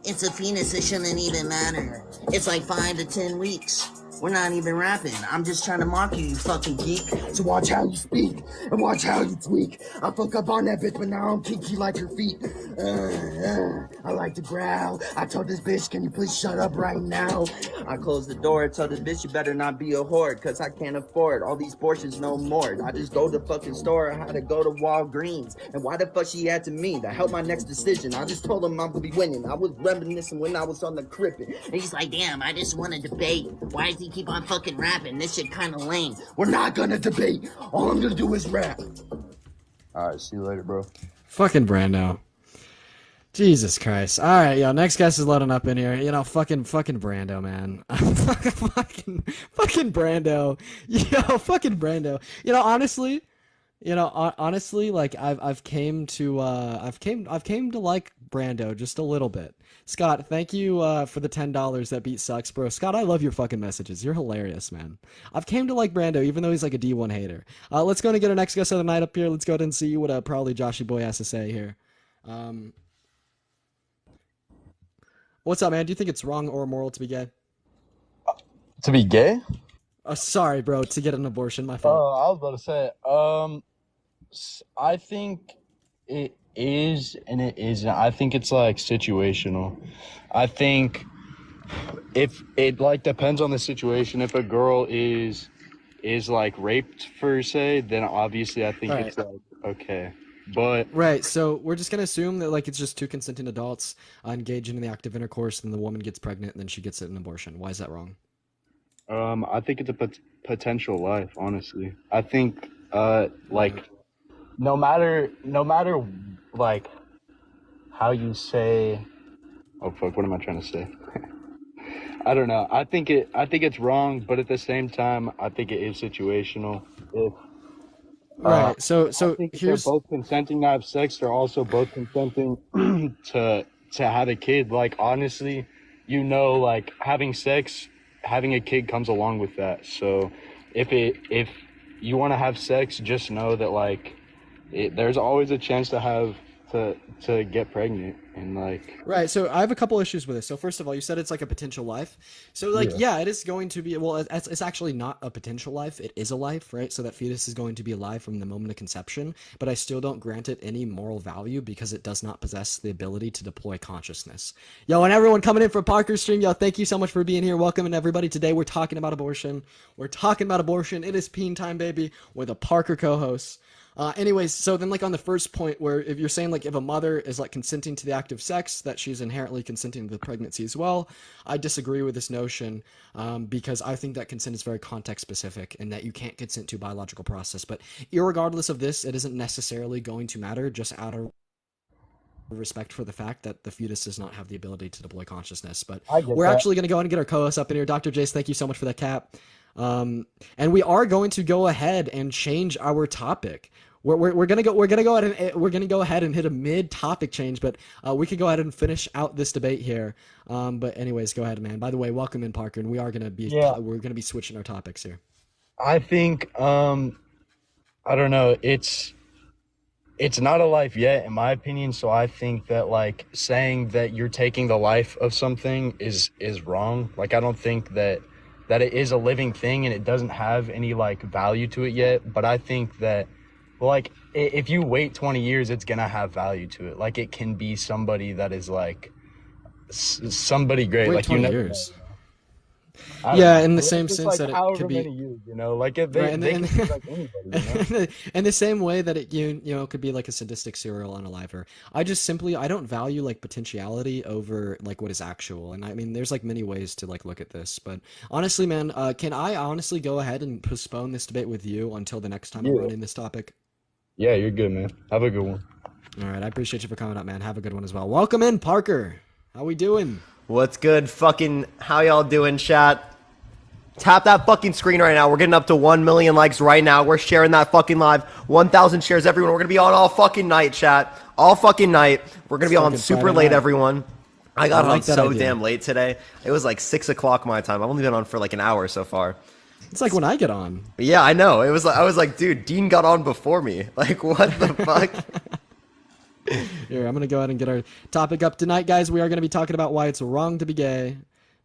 It's a penis, it shouldn't even matter. It's like 5 to 10 weeks. We're not even rapping. I'm just trying to mock you, you fucking geek. So watch how you speak and watch how you tweak. I fuck up on that bitch, but now I'm kinky like her feet. I like to growl. I told this bitch, can you please shut up right now? I closed the door. I told this bitch, you better not be a whore, cause I can't afford all these portions no more. I just go to the fucking store. I had to go to Walgreens. And why the fuck she had to me to help my next decision? I just told him I'm gonna be winning. I was reminiscing when I was on the crippin'. And he's like, damn, I just want to debate. Why does he keep on fucking rapping? This shit kind of lame. We're not gonna debate. All I'm gonna do is rap. All right, see you later, bro. Fucking Brando. Jesus Christ. All right, yo, next guest is loading up in here. You know, fucking Brando, man. fucking Brando. Yo, fucking Brando. You know, honestly, like I've came to like Brando just a little bit. Scott, thank you for the $10 that beat sucks, bro. Scott, I love your fucking messages. You're hilarious, man. I've came to like Brando, even though he's like a D1 hater. Let's go and get our next guest of the night up here. Let's go ahead and see what probably Joshy Boy has to say here. What's up, man? Do you think it's wrong or immoral to be gay? To be gay? Oh, sorry, bro. To get an abortion, my fault. I was about to say, I think it is and it isn't. I think it's like situational. I think if it like depends on the situation. If a girl is like raped per se, then obviously I think it's like okay. But right, so we're just gonna assume that like it's just two consenting adults engaging in the act of intercourse, then the woman gets pregnant, and then she gets an abortion. Why is that wrong? I think it's a potential life. Honestly, I think like no matter like how you say, oh fuck, what am I trying to say? I don't know. I think it's wrong, but at the same time, I think it is situational. If right, so I think if they're both consenting to have sex, they're also both consenting to have a kid. Like honestly, like having sex, having a kid comes along with that. So if you want to have sex, just know that like there's always a chance to get pregnant. And like right, so I have a couple issues with this. So first of all, you said it's like a potential life. So like yeah, it is going to be, well, it's actually not a potential life, it is a life, right? So that fetus is going to be alive from the moment of conception, but I still don't grant it any moral value because it does not possess the ability to deploy consciousness. Yo, and everyone coming in for Parker's stream, yo, thank you so much for being here. Welcome and everybody. Today we're talking about abortion. It is peen time, baby, with a Parker co-host. Anyways, so then like on the first point where if you're saying like if a mother is like consenting to the act of sex, that she's inherently consenting to the pregnancy as well, I disagree with this notion because I think that consent is very context specific and that you can't consent to a biological process. But irregardless of this, it isn't necessarily going to matter just out of respect for the fact that the fetus does not have the ability to deploy consciousness. But we're actually going to go ahead and get our co-host up in here. Dr. Jace, thank you so much for that cap. And we are going to go ahead and change our topic. We're gonna go ahead and hit a mid-topic change, but we could go ahead and finish out this debate here. But anyways, go ahead, man. By the way, welcome in, Parker, and we're gonna be switching our topics here. I think I don't know. It's not a life yet, in my opinion. So I think that like saying that you're taking the life of something is wrong. Like I don't think that it is a living thing and it doesn't have any like value to it yet. But I think that like if you wait 20 years, it's gonna have value to it. Like it can be somebody that is like somebody great. Wait like 20 years. Yeah, in the same sense that it could be many years, like if they can be like anybody, in the same way that it could be like a sadistic serial unaliver. I don't value like potentiality over like what is actual. And I mean there's like many ways to like look at this, but honestly, man, can I honestly go ahead and postpone this debate with you until the next time I'm running this topic? Yeah, you're good, man. Have a good one. All right, I appreciate you for coming up, man. Have a good one as well. Welcome in, Parker. How we doing? What's good? Fucking how y'all doing, chat? Tap that fucking screen right now. We're getting up to 1 million likes right now. We're sharing that fucking live. 1,000 shares, everyone. We're going to be on all fucking night, chat. All fucking night. We're going to be on super late, everyone. I got on so damn late today. It was like 6 o'clock my time. I've only been on for like an hour so far. It's like when I get on. Yeah, I know. I was like, dude, Dean got on before me. Like, what the fuck? Here, I'm going to go ahead and get our topic up tonight, guys. We are going to be talking about why it's wrong to be gay. If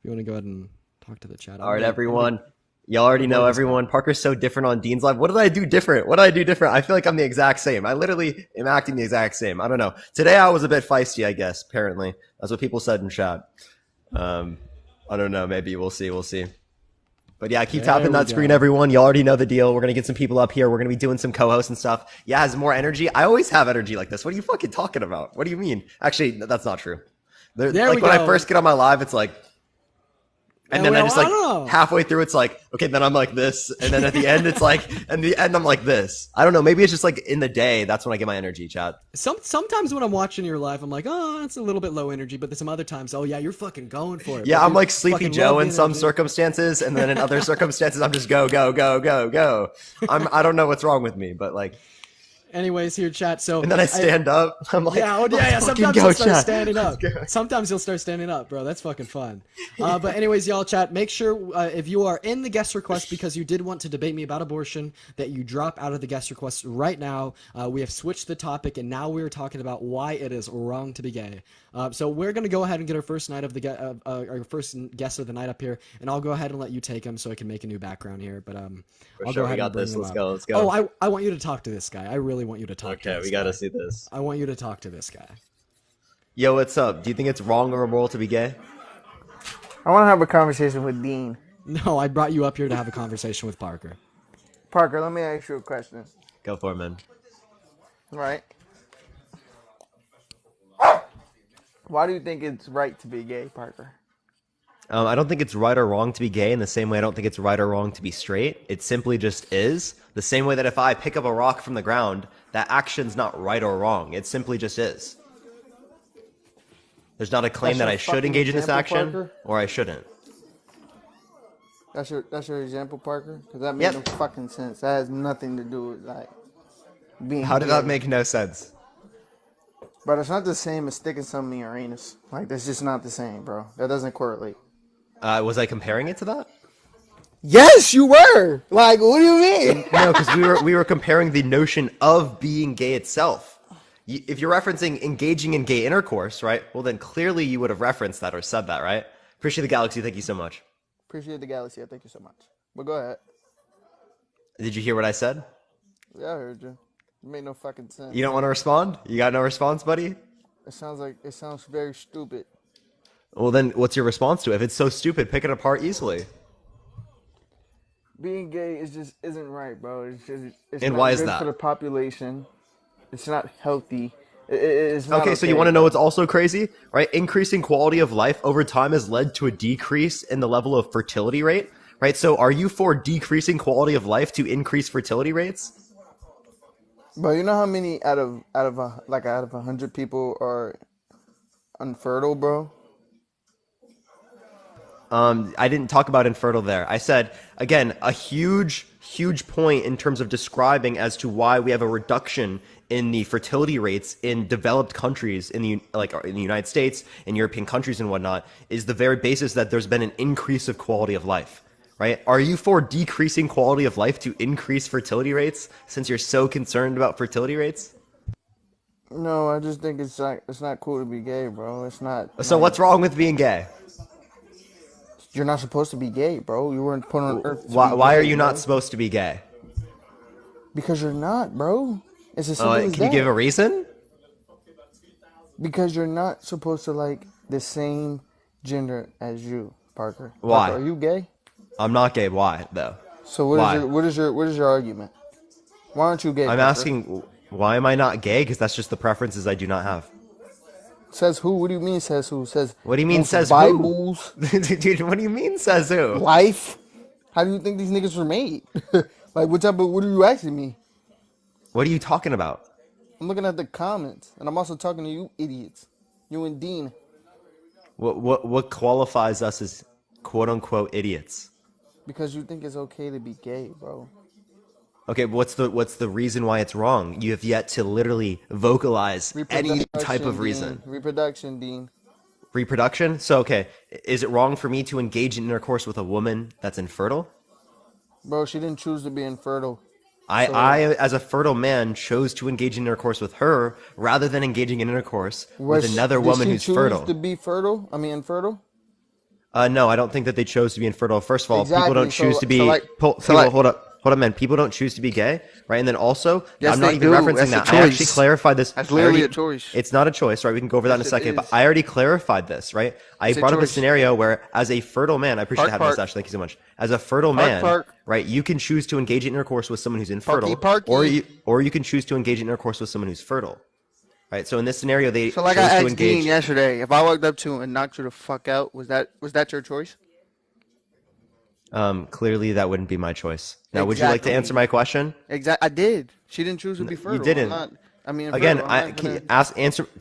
you want to go ahead and talk to the chat. All right, everyone. Y'all already know everyone. Parker's so different on Dean's Live. What did I do different? What did I do different? I feel like I'm the exact same. I literally am acting the exact same. I don't know. Today I was a bit feisty, I guess, apparently. That's what people said in chat. I don't know. Maybe we'll see. We'll see. But yeah, keep tapping that screen, everyone. You already know the deal. We're going to get some people up here. We're going to be doing some co-hosts and stuff. Yeah, has more energy. I always have energy like this. What are you fucking talking about? What do you mean? Actually, that's not true. When I first get on my live, it's like, and then I just like halfway through, it's like, okay, then I'm like this. And then at the end, it's like, and the end, I'm like this. I don't know. Maybe it's just like in the day. That's when I get my energy, chat. Sometimes when I'm watching your live, I'm like, oh, it's a little bit low energy. But there's some other times, oh yeah, you're fucking going for it. Yeah, I'm like Sleepy Joe in some circumstances. And then in other circumstances, I'm just go, go, go, go, go. I don't know what's wrong with me, but like. Anyways, here, chat. So and then I stand up. I'm like, yeah. Sometimes you'll start standing up. Sometimes you'll start standing up, bro. That's fucking fun. But anyways, y'all, chat. Make sure if you are in the guest request because you did want to debate me about abortion, that you drop out of the guest request right now. We have switched the topic, and now we are talking about why it is wrong to be gay. So we're gonna go ahead and get our first night of the our first guest of the night up here, and I'll go ahead and let you take him so I can make a new background here. But I'll go ahead and bring him up. Let's go. Oh, I want you to talk to this guy. I really want you to talk to this guy. Okay, we gotta see this. I want you to talk to this guy. Yo, what's up? Do you think it's wrong or immoral to be gay? I want to have a conversation with Dean. No, I brought you up here to have a conversation with Parker. Parker, let me ask you a question. Go for it, man. Right. Why do you think it's right to be gay, Parker? I don't think it's right or wrong to be gay in the same way I don't think it's right or wrong to be straight. It simply just is. The same way that if I pick up a rock from the ground, that action's not right or wrong. It simply just is. There's not a claim that I should engage in this action, Parker? or I shouldn't. That's your example, Parker? Because that makes no fucking sense. That has nothing to do with like being How did gay. that make no sense? But it's not the same as sticking something in your anus. Like, that's just not the same, bro. That doesn't correlate. Was I comparing it to that? Yes, you were. Like, what do you mean? No, because we were comparing the notion of being gay itself. If you're referencing engaging in gay intercourse, right? Well, then clearly you would have referenced that or said that, right? Appreciate the galaxy. Thank you so much. Appreciate the galaxy. Thank you so much. But go ahead. Did you hear what I said? Yeah, I heard you. It made no fucking sense. You don't want to respond? You got no response, buddy? It sounds very stupid. Well, then what's your response to it? If it's so stupid, pick it apart easily. Being gay isn't right, bro. It's And not why is good that? for the population. It's not healthy. It's not Okay, so you want to know what's also crazy? Right? Increasing quality of life over time has led to a decrease in the level of fertility rate. Right? So are you for decreasing quality of life to increase fertility rates? Bro, you know how many out of 100 people are infertile, bro? I didn't talk about infertile there. I said, again, a huge point in terms of describing as to why we have a reduction in the fertility rates in developed countries in the United States and European countries and whatnot is the very basis that there's been an increase of quality of life. Right? Are you for decreasing quality of life to increase fertility rates since you're so concerned about fertility rates? No, I just think it's not cool to be gay, bro. It's not. So what's wrong with being gay? You're not supposed to be gay, bro. You weren't put on earth. Why are you not supposed to be gay? Because you're not, bro. It's as simple as that. Can you give a reason? Because you're not supposed to like the same gender as you, Parker. Why? Parker, are you gay? I'm not gay. Why though? So what is your argument? Why aren't you gay? I'm Parker? asking, why am I not gay? Because that's just the preferences I do not have. Says who? What do you mean says who? Says what do you mean says Bibles? Who? Dude, what do you mean says who? Life? How do you think these niggas were made? Like what are you asking me? What are you talking about? I'm looking at the comments, and I'm also talking to you idiots. You and Dean. What qualifies us as quote unquote idiots? Because you think it's okay to be gay, bro. Okay, what's the reason why it's wrong? You have yet to literally vocalize any type of reason. Dean. Reproduction, Dean. Reproduction? So, okay, is it wrong for me to engage in intercourse with a woman that's infertile? Bro, she didn't choose to be infertile. I, as a fertile man, chose to engage in intercourse with her rather than engaging in intercourse with another woman who's fertile. Did she choose to be fertile? I mean, infertile? No, I don't think that they chose to be infertile. First of all, people Exactly. don't choose to be. Hold up, man. People don't choose to be gay, right? And then also, Yes, I'm not they even do. referencing That's that. a I actually choice. clarified this. That's literally a choice. It's not a choice, right? We can go over that in a Yes, it second. But is. I already clarified this, right? I It's a brought up a choice. scenario where, as a fertile man, I appreciate the hat mustache. Thank you so much. As a fertile man, right? You can choose to engage in intercourse with someone who's infertile, or you can choose to engage in intercourse with someone who's fertile. Right, so in this scenario, they So like chose I to asked engage. Dean yesterday, if I walked up to him and knocked you the fuck out, was that your choice? Clearly, that wouldn't be my choice. Now, would you like to answer my question? Exactly. I did. She didn't choose to be fertile. You didn't. Again,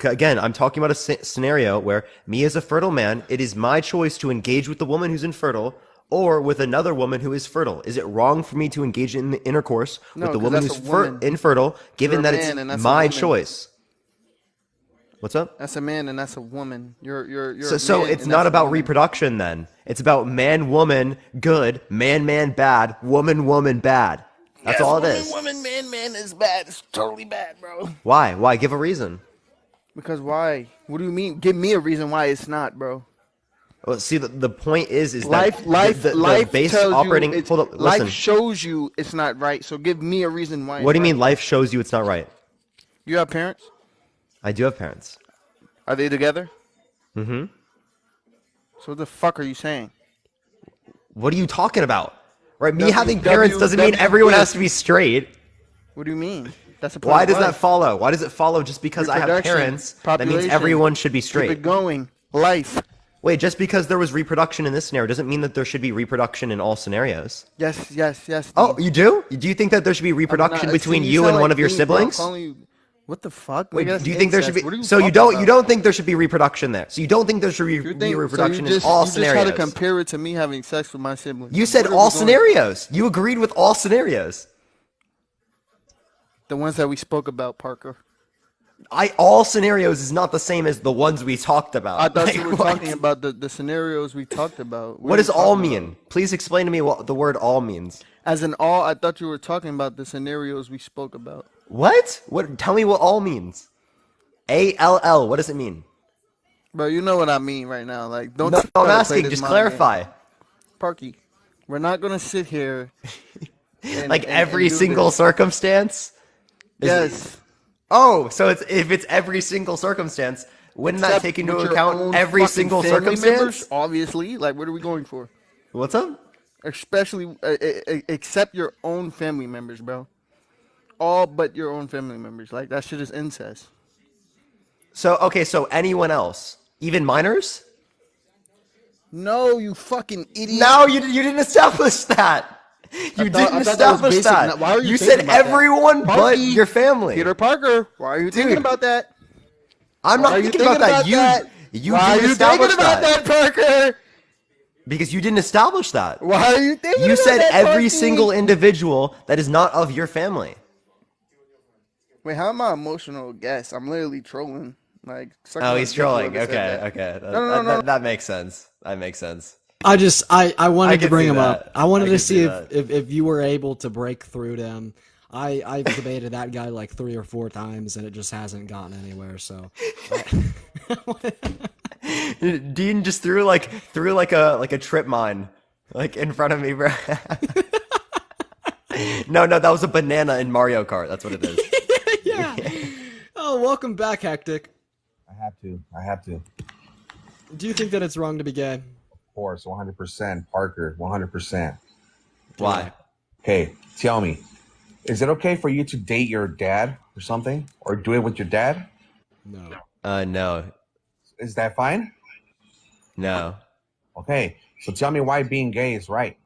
Again, I'm talking about a scenario where me as a fertile man, it is my choice to engage with the woman who's infertile or with another woman who is fertile. Is it wrong for me to engage in the intercourse with the woman who's infertile, given that it's my choice? What's up? That's a man and that's a woman. You're so it's not about reproduction then. It's about man, woman, good, man, bad, woman, bad. That's all it is. Woman, man is bad. It's totally bad, bro. Why? Why? Give a reason. Because why? What do you mean? Give me a reason why it's not, bro. Well, see, the point is life, that the base tells operating. You hold up, listen. Life shows you it's not right. So give me a reason why. What do you mean? Life shows you it's not right. You have parents? I do have parents. Are they together? Mm-hmm. So what the fuck are you saying? What are you talking about? Right? Me having parents doesn't mean everyone has to be straight. What do you mean? That's a Why does that follow? Why does it follow just because I have parents that means everyone should be straight? Keep it going. Life. Wait, just because there was reproduction in this scenario doesn't mean that there should be reproduction in all scenarios. Yes. Oh, you do? Do you think that there should be reproduction between you and one of your siblings? What the fuck? Wait, do you think there should be? So you don't think there should be reproduction there? So you don't think there should be reproduction in all scenarios? You just had to compare it to me having sex with my siblings. You said all scenarios. You agreed with all scenarios. The ones that we spoke about, Parker. All scenarios is not the same as the ones we talked about. I thought you were talking about the scenarios we talked about. What does all mean? Please explain to me what the word all means. As in all, I thought you were talking about the scenarios we spoke about. What? Tell me what all means. ALL. What does it mean? Bro, you know what I mean right now. Like, don't. No, I'm asking. Just clarify. Parky, we're not gonna sit here. Like every single circumstance. Yes. Oh, so if it's every single circumstance, wouldn't that take into account every single circumstance? Obviously. Like, what are we going for? What's up? Especially, except your own family members, bro. All but your own family members. Like, that shit is incest. So anyone else? Even minors? No, you fucking idiot. No, you didn't establish that. You didn't establish that. Why are you You said everyone but your family. Peter Parker, why are you thinking about that? I'm not thinking about that. You didn't establish that, Parker? Because you didn't establish that. Why are you thinking about that? You said every Parky? single individual that is not of your family. Wait, how am I emotional guest? I'm literally trolling. Like, he's trolling. Okay. No. That makes sense. That makes sense. I wanted to bring him that. up. I wanted to see if you were able to break through to him. I've debated that guy like 3 or 4 times and it just hasn't gotten anywhere. So Dean just threw like a trip mine like in front of me, bro. No, that was a banana in Mario Kart. That's what it is. Yeah. Oh, welcome back, Hectic. I have to. Do you think that it's wrong to be gay? Of course, 100%. Parker, 100%. Why? Okay, tell me. Is it okay for you to date your dad or something? Or do it with your dad? No. No. Is that fine? No. Okay, so tell me why being gay is right.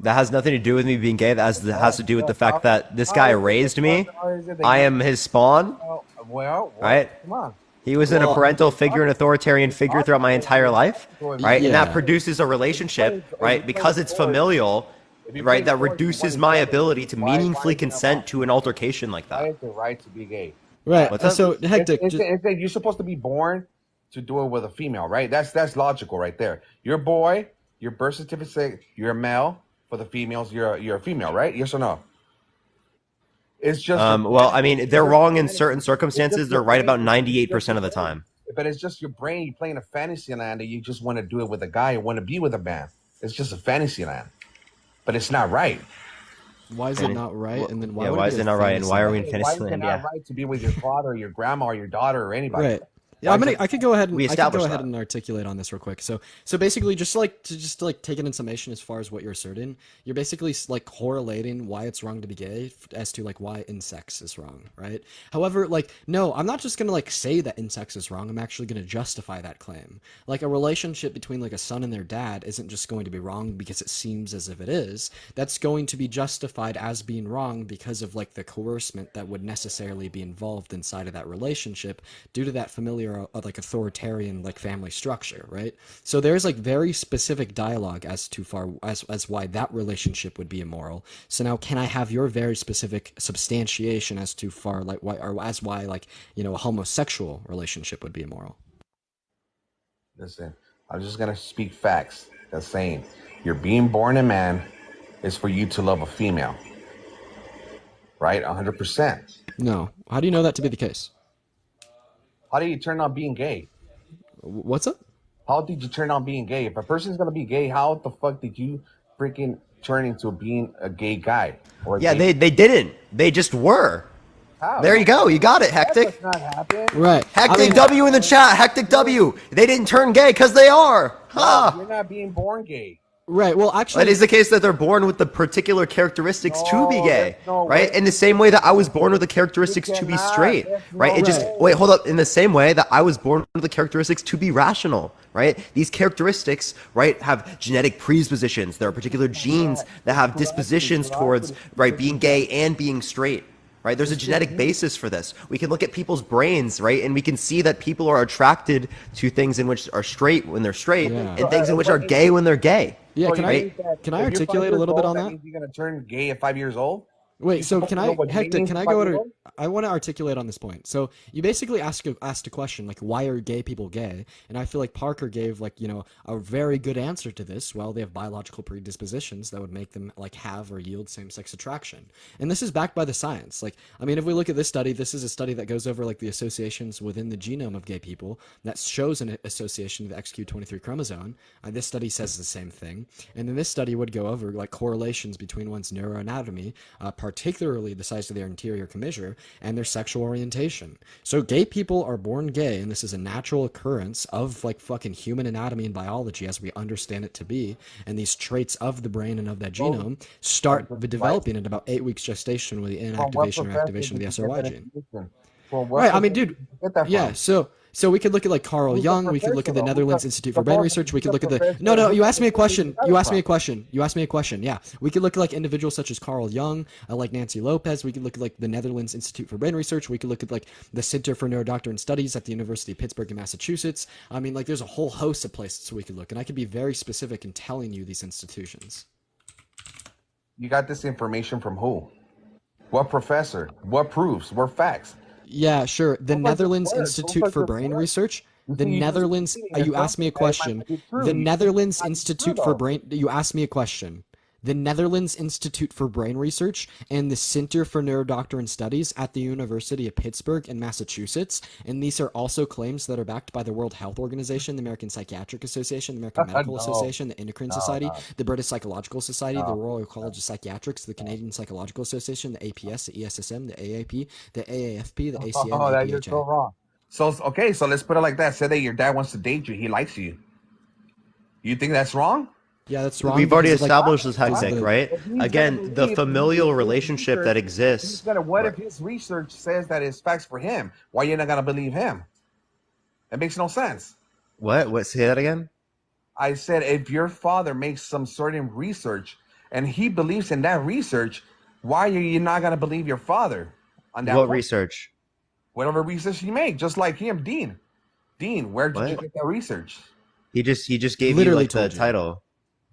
That has nothing to do with me being gay. That has to do with the fact that this guy raised me. I am his spawn. Right? Come on. He was in a parental figure, an authoritarian figure throughout my entire life, right? Yeah. And that produces a relationship, right? Because it's familial, right? That reduces my ability to meaningfully consent to an altercation like Why that. is it right to be gay? Right. What's up? So Hectic. You're supposed to be born to do it with a female, right? That's logical right there. You're a boy, your birth certificate, you're a male. For the females, you're a female, right? Yes or no? It's just well, I mean, they're wrong in certain circumstances. They're right about 98% of the time. but it's just your brain. You're playing a fantasy land, and you just want to do it with a guy. You want to be with a man. It's just a fantasy land, but it's not right. Why is it not right? And then why would why it is be it a not right? And why are we in fantasy? Why is it Fantasyland? not Yeah. right to be with your father, or your grandma, or your daughter, or anybody? Right. Yeah, I could go ahead and We established that. articulate on this real quick. So basically, just like take it in summation as far as what you're asserting, you're basically like correlating why it's wrong to be gay as to like why in-sex is wrong, right? However, like no, I'm not just gonna like say that in-sex is wrong. I'm actually gonna justify that claim. Like a relationship between like a son and their dad isn't just going to be wrong because it seems as if it is. That's going to be justified as being wrong because of like the coercement that would necessarily be involved inside of that relationship due to that familiar like authoritarian like family structure, right? So there's like very specific dialogue as to far as why that relationship would be immoral. So now can I have your very specific substantiation as to far like why or as why like a homosexual relationship would be immoral? Listen, I'm just gonna speak facts. That's saying you're being born a man is for you to love a female, right? 100%. No. How do you know that to be the case? How do you turn on being gay? What's up? How did you turn on being gay? If a person's gonna be gay, how the fuck did you freaking turn into being a gay guy? Or Yeah, gay... they didn't. They just were. How? There you go. You got it, That Hectic. does not happen. Right. Hectic W in the chat. Hectic W. They didn't turn gay because they are. Ha! You're not being born gay. Right. Well, actually, it is the case that they're born with the particular characteristics to be gay, no right? way. In the same way that I was born with the characteristics to be straight, right? It just wait, hold up. In the same way that I was born with the characteristics to be rational, right? These characteristics, right, have genetic predispositions. There are particular genes that have dispositions towards, right, being gay and being straight. Right, there's a genetic basis for this. We can look at people's brains, right, and we can see that people are attracted to things in which are straight when they're straight, and things in which are gay when they're gay. Yeah, So can you I think that if you're 5 articulate a years little bit old, on that? means you're gonna turn gay at 5 years old? Wait, so can I, Hector, can I go over? to, I want to articulate on this point. So you basically asked a question, like, why are gay people gay? And I feel like Parker gave, like, a very good answer to this. Well, they have biological predispositions that would make them, like, have or yield same-sex attraction. And this is backed by the science. Like, I mean, if we look at this study, this is a study that goes over, like, the associations within the genome of gay people that shows an association with the XQ23 chromosome. This study says the same thing. And then this study would go over, like, correlations between one's neuroanatomy, particularly the size of their interior commissure, and their sexual orientation. So gay people are born gay, and this is a natural occurrence of like fucking human anatomy and biology as we understand it to be, and these traits of the brain and of that genome start developing at about 8 weeks gestation with the inactivation or activation of the SRY gene. Right, I mean, dude, yeah, so we could look at like Carl Jung, we could look at the Netherlands Institute for Brain Research, we could look at the no, you asked me a question. Yeah. We could look at like individuals such as Carl Jung, like Nancy Lopez, we could look at like the Netherlands Institute for Brain Research, we could look at like the Center for Neurodoctorate Studies at the University of Pittsburgh in Massachusetts. I mean, like there's a whole host of places we could look, and I could be very specific in telling you these institutions. You got this information from who? What professor? What proofs? What facts? Yeah, sure. The Netherlands Institute for Brain Research. The Netherlands. You asked me a question. The Netherlands Institute for Brain. You asked me a question. The Netherlands Institute for Brain Research and the Center for Neurodoctorate Studies at the University of Pittsburgh in Massachusetts. And these are also claims that are backed by the World Health Organization, the American Psychiatric Association, the American Medical Association, the Endocrine Society, the British Psychological Society, the Royal College of Psychiatrics, the Canadian Psychological Association, the APS, the ESSM, the AAP, the AAFP, the ACN, Oh, the that you're so wrong. So okay, so let's put it like that. Say that your dad wants to date you. He likes you. You think that's wrong? Yeah, that's wrong. We've already established like, this, Hectic, right? Again, the familial relationship that exists. What if his research says that it's facts for him? Why are you not gonna believe him? It makes no sense. What? Say that again? I said if your father makes some sort of research and he believes in that research, why are you not gonna believe your father on that? What research? Whatever research he made, just like him, Dean. Dean, where did you get that research? He just gave Literally you like the title.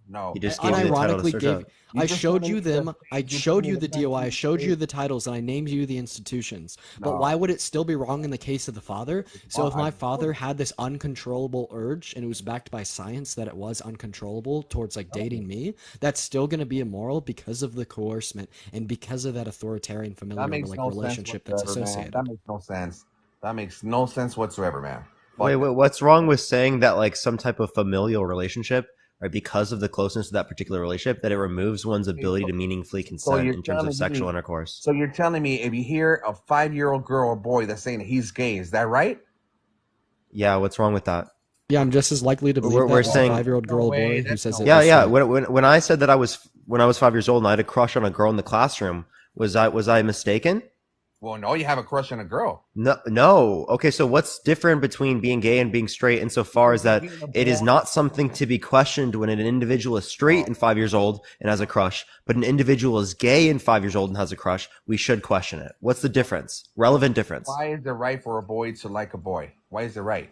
No. He just gave you the title to search up. I showed you them. I showed you the DOI. I showed you the titles, and I named you the institutions. But why would it still be wrong in the case of the father? So if my father had this uncontrollable urge, and it was backed by science that it was uncontrollable towards like dating me, that's still going to be immoral because of the coercement and because of that authoritarian familial like relationship that's associated. That makes no sense. That makes no sense whatsoever, man. Wait, what's wrong with saying that like some type of familial relationship, right? Because of the closeness of that particular relationship, that it removes one's ability to meaningfully consent in terms of sexual intercourse. So you're telling me if you hear a 5-year-old girl or boy that's saying he's gay, is that right? Yeah, what's wrong with that? Yeah, I'm just as likely to believe We're that as a saying 5-year-old girl or boy who says it. Yeah. When I said that when I was 5 years old and I had a crush on a girl in the classroom, was I mistaken? Well, no, you have a crush on a girl. No. Okay, so what's different between being gay and being straight insofar as that it is not something to be questioned when an individual is straight and 5 years old and has a crush, but an individual is gay and 5 years old and has a crush, we should question it. What's the difference? Relevant difference. Why is it right for a boy to like a boy? Why is it right?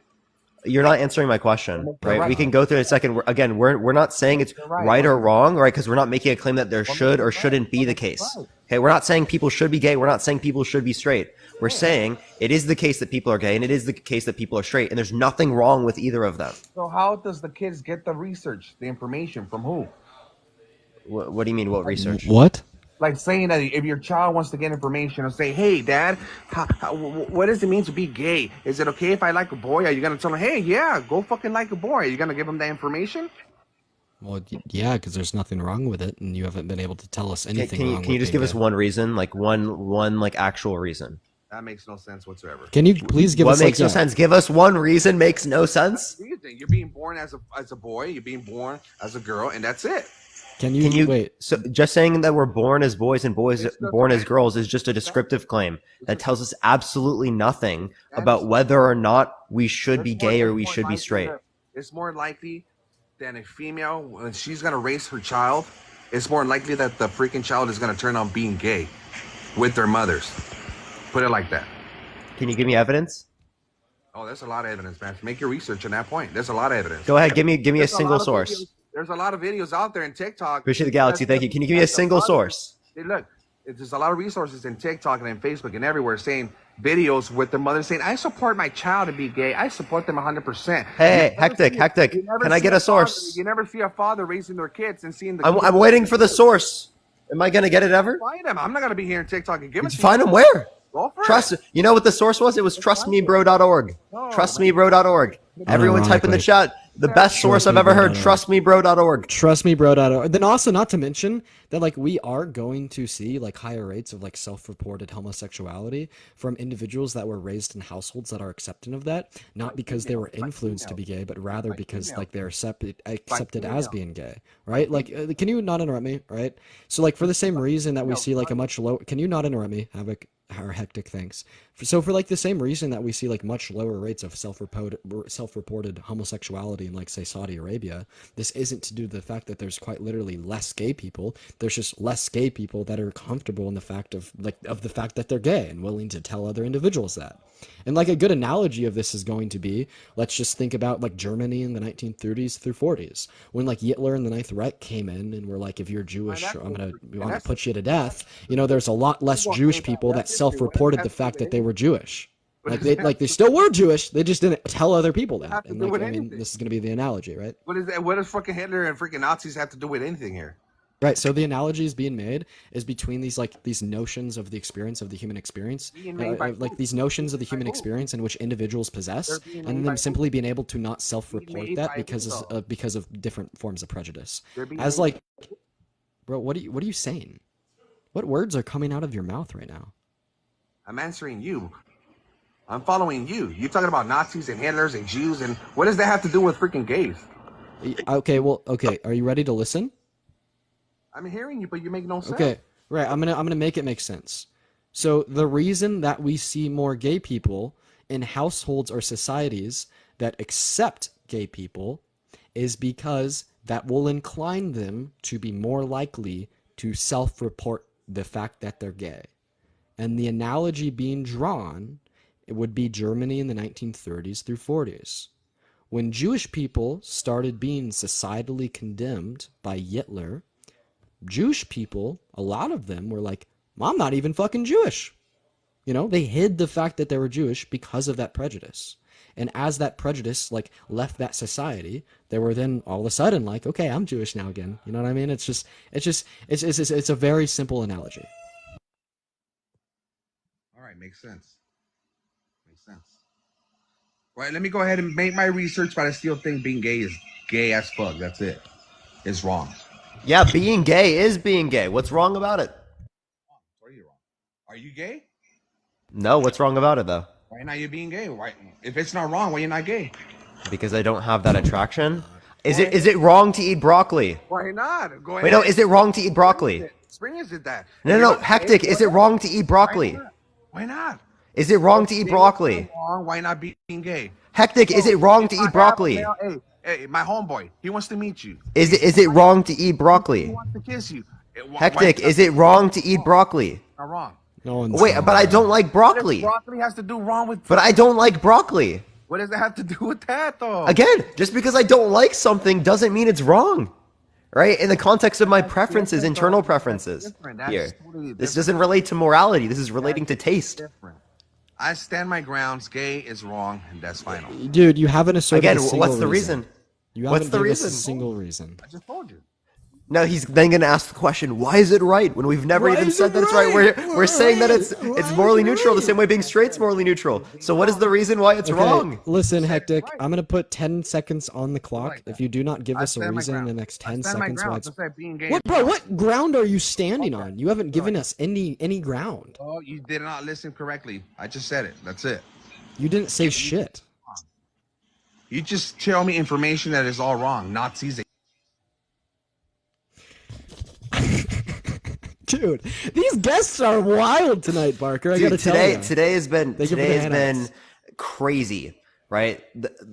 You're not answering my question, right? We can go through it in a second. Again, we're not saying it's right or wrong, right? Because we're not making a claim that there should or shouldn't be the case. Okay, we're not saying people should be gay. We're not saying people should be straight. We're saying it is the case that people are gay and it is the case that people are straight, and there's nothing wrong with either of them. So how does the kids get the research, the information from who? What do you mean? What research? What? Like saying that if your child wants to get information and say, hey, Dad, what does it mean to be gay? Is it okay if I like a boy? Are you going to tell him, hey, yeah, go fucking like a boy? Are you going to give him that information? Well, yeah, because there's nothing wrong with it, and you haven't been able to tell us anything wrong with it. Can you just give us one reason, like one like actual reason? That makes no sense whatsoever. Can you please give us what makes no sense? Give us one reason makes no sense. You're being born as a boy, you're being born as a girl, and that's it. Can you wait? So just saying that we're born as boys and boys born as girls is just a descriptive claim that tells us absolutely nothing about whether or not we should be gay or we should be straight. It's more likely than a female, when she's going to raise her child, it's more likely that the freaking child is going to turn on being gay with their mothers. Put it like that. Can you give me evidence? Oh, there's a lot of evidence, man. Make your research on that point. There's a lot of evidence. Go ahead, give me a single source. There's a lot of videos out there in TikTok. Appreciate the galaxy. Thank you. Can you give me a single source? Hey, look, there's a lot of resources in TikTok and in Facebook and everywhere saying videos with the mother saying, I support my child to be gay. I support them 100%. Hey, hectic. Can I get a source? You never see a father raising their kids and seeing the I'm waiting for the source. Am I going to get it ever? Find them. I'm not going to be here in TikTok and give it to you. Find them where? Go for Trust. it. You know what the source was? It was trustmebro.org. Trustmebro.org. Everyone type in the chat. The best source I've ever heard, trustmebro.org. Trustmebro.org. Then also, not to mention that like we are going to see like higher rates of like self-reported homosexuality from individuals that were raised in households that are accepting of that, not because they were influenced to be gay, but rather because like they're accepted as being gay, right? Like, can you not interrupt me, right? So like for the same reason that we see like a much low, can you not interrupt me, Havoc? Or hectic, thanks. So for like the same reason that we see like much lower rates of self-reported homosexuality in like say Saudi Arabia, this isn't to do with the fact that there's quite literally less gay people. There's just less gay people that are comfortable in the fact of the fact that they're gay and willing to tell other individuals that. And like a good analogy of this is going to be, let's just think about like Germany in the 1930s through 40s when like Hitler and the Ninth Reich came in and were like, if you're Jewish, I'm gonna put you to death. You know, there's a lot less Jewish people that self-reported the fact that they were Jewish. Like they still were Jewish. They just didn't tell other people that. And like, I mean, this is gonna be the analogy, right? What is that? What does fucking Hitler and freaking Nazis have to do with anything here? Right. So the analogy is being made is between these notions of the experience of the human experience, like these notions of the human experience in which individuals possess, and them simply being able to not self-report that because of different forms of prejudice. As like, bro, what are you saying? What words are coming out of your mouth right now? I'm answering you. I'm following you. You're talking about Nazis and Hitlers and Jews, and what does that have to do with freaking gays? Okay. Well, okay. Are you ready to listen? I'm hearing you, but you make no sense. Okay, right. I'm gonna make it make sense. So the reason that we see more gay people in households or societies that accept gay people is because that will incline them to be more likely to self-report the fact that they're gay. And the analogy being drawn, it would be Germany in the 1930s through 40s. When Jewish people started being societally condemned by Hitler, Jewish people, a lot of them were like, I'm not even fucking Jewish. You know, they hid the fact that they were Jewish because of that prejudice. And as that prejudice like left that society, they were then all of a sudden like, okay, I'm Jewish now again. You know what I mean? It's a very simple analogy. All right, makes sense. Right, let me go ahead and make my research, but I still think being gay is gay as fuck. That's it. It's wrong. Yeah, being gay is being gay. What's wrong about it? What are you wrong? Are you gay? No, what's wrong about it though? Why not you being gay? Why, if it's not wrong, why you not gay? Because I don't have that attraction. Is it wrong to eat broccoli? Why not? Go ahead. Wait, no, is it wrong to eat broccoli? Experience it that. No, Hectic, is it wrong to eat broccoli? Why not? Is it wrong to eat broccoli? Wrong. Why not being gay? Hectic, is it wrong to eat broccoli? Hey, my homeboy, he wants to meet you. Is it wrong to eat He broccoli? wants to kiss you. Hectic, is it wrong to eat broccoli? Not wrong. No one's Wait, wrong. but I don't like What broccoli. does broccoli has to do wrong with? But I don't like broccoli. What does it have to do with that, though? Again, just because I don't like something doesn't mean it's wrong. Right? In the context of my preferences, internal preferences here. This doesn't relate to morality. This is relating to taste. I stand my grounds. Gay is wrong, and that's final. Dude, you haven't asserted Again, a single what's the reason? You What's haven't the given us a reason? single reason. I just told you. No, he's then going to ask the question, why is it right? When we've never even said that it's right. We're saying that it's morally neutral the same way being straight's morally neutral. So what is the reason why it's wrong? Listen, Hectic, I'm going to put 10 seconds on the clock. If you do not give us a reason in the next 10 seconds why it's... What, bro, what ground are you standing on? You haven't given us any ground. Oh, you did not listen correctly. I just said it. That's it. You didn't say shit. You just tell me information that is all wrong. Nazis. Dude, these guests are wild tonight, Barker. I gotta tell you. Today has been crazy, right?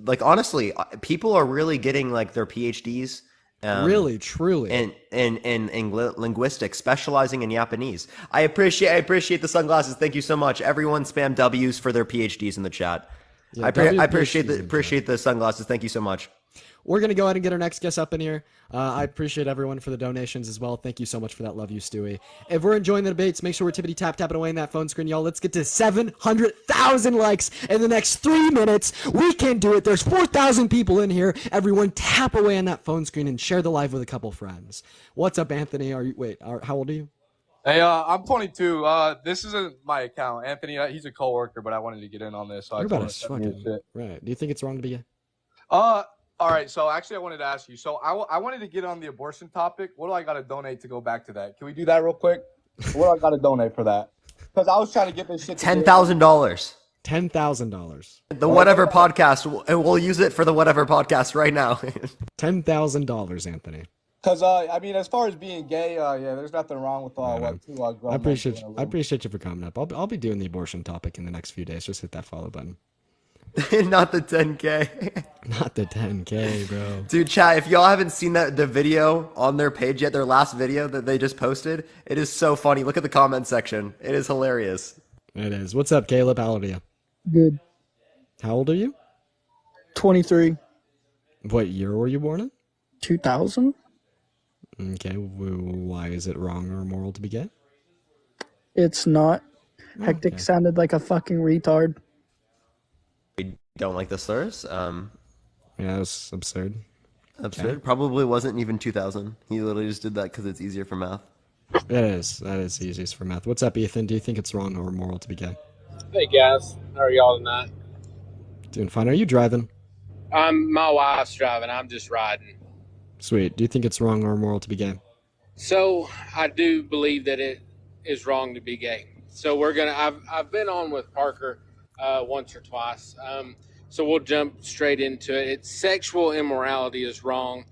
Like honestly, people are really getting like their PhDs. Really, truly. In linguistics, specializing in Japanese. I appreciate the sunglasses. Thank you so much. Everyone spam W's for their PhDs in the chat. Yeah, I appreciate the sunglasses. Thank you so much. We're going to go ahead and get our next guest up in here. I appreciate everyone for the donations as well. Thank you so much for that. Love you, Stewie. If we're enjoying the debates, make sure we're tapping away in that phone screen, y'all. Let's get to 700,000 likes in the next 3 minutes. We can do it. There's 4,000 people in here. Everyone tap away on that phone screen and share the live with a couple friends. What's up, Anthony? How old are you? Hey, I'm 22. This isn't my account. Anthony, he's a coworker, but I wanted to get in on this. So You're about as fucking right. Do you think it's wrong to be gay? All right. So actually, I wanted to ask you. So I wanted to get on the abortion topic. What do I got to donate to go back to that? Can we do that real quick? What do I got to donate for that? Because I was trying to get this shit. $10,000. $10,000. The whatever podcast. We'll use it for the whatever podcast right now. $10,000, Anthony. Because I mean, as far as being gay, yeah, there's nothing wrong with I appreciate you for coming up. I'll be doing the abortion topic in the next few days. Just hit that follow button. Not the 10K. Not the 10K, bro. Dude, chat, if y'all haven't seen the video on their page yet, their last video that they just posted, it is so funny. Look at the comment section. It is hilarious. It is. What's up, Caleb? How old are you? Good. How old are you? 23. What year were you born in? 2000. Okay. Why is it wrong or immoral to be gay? It's not. Hectic sounded like a fucking retard. We don't like the slurs. Yeah, it's absurd. Absurd. Okay. Probably wasn't even 2000. He literally just did that because it's easier for math. It is. That is the easiest for math. What's up, Ethan? Do you think it's wrong or immoral to be gay? Hey guys, how are y'all tonight? Doing fine. Are you driving? My wife's driving. I'm just riding. Sweet. Do you think it's wrong or immoral to be gay? So I do believe that it is wrong to be gay. So I've been on with Parker once or twice. So we'll jump straight into it. It's sexual immorality is wrong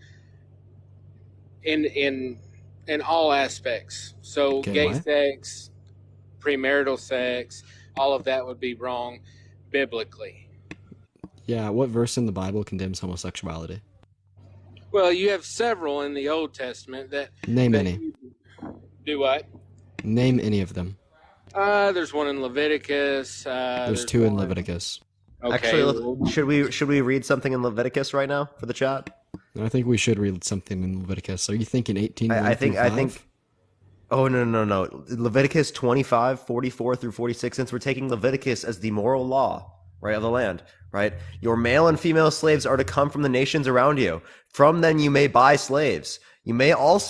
in all aspects. So gay sex, premarital sex, all of that would be wrong biblically. Yeah. What verse in the Bible condemns homosexuality? Well, you have several in the Old Testament that Name any. Do what? Name any of them. There's one in Leviticus. There's two in Leviticus. Okay. Actually, should we read something in Leviticus right now for the chat? I think we should read something in Leviticus. Are you thinking 18? I think. Oh no! Leviticus 25, 44 through 46. Since we're taking Leviticus as the moral law, right, of the land, right? Your male and female slaves are to come from the nations around you. From them you may buy slaves. You may also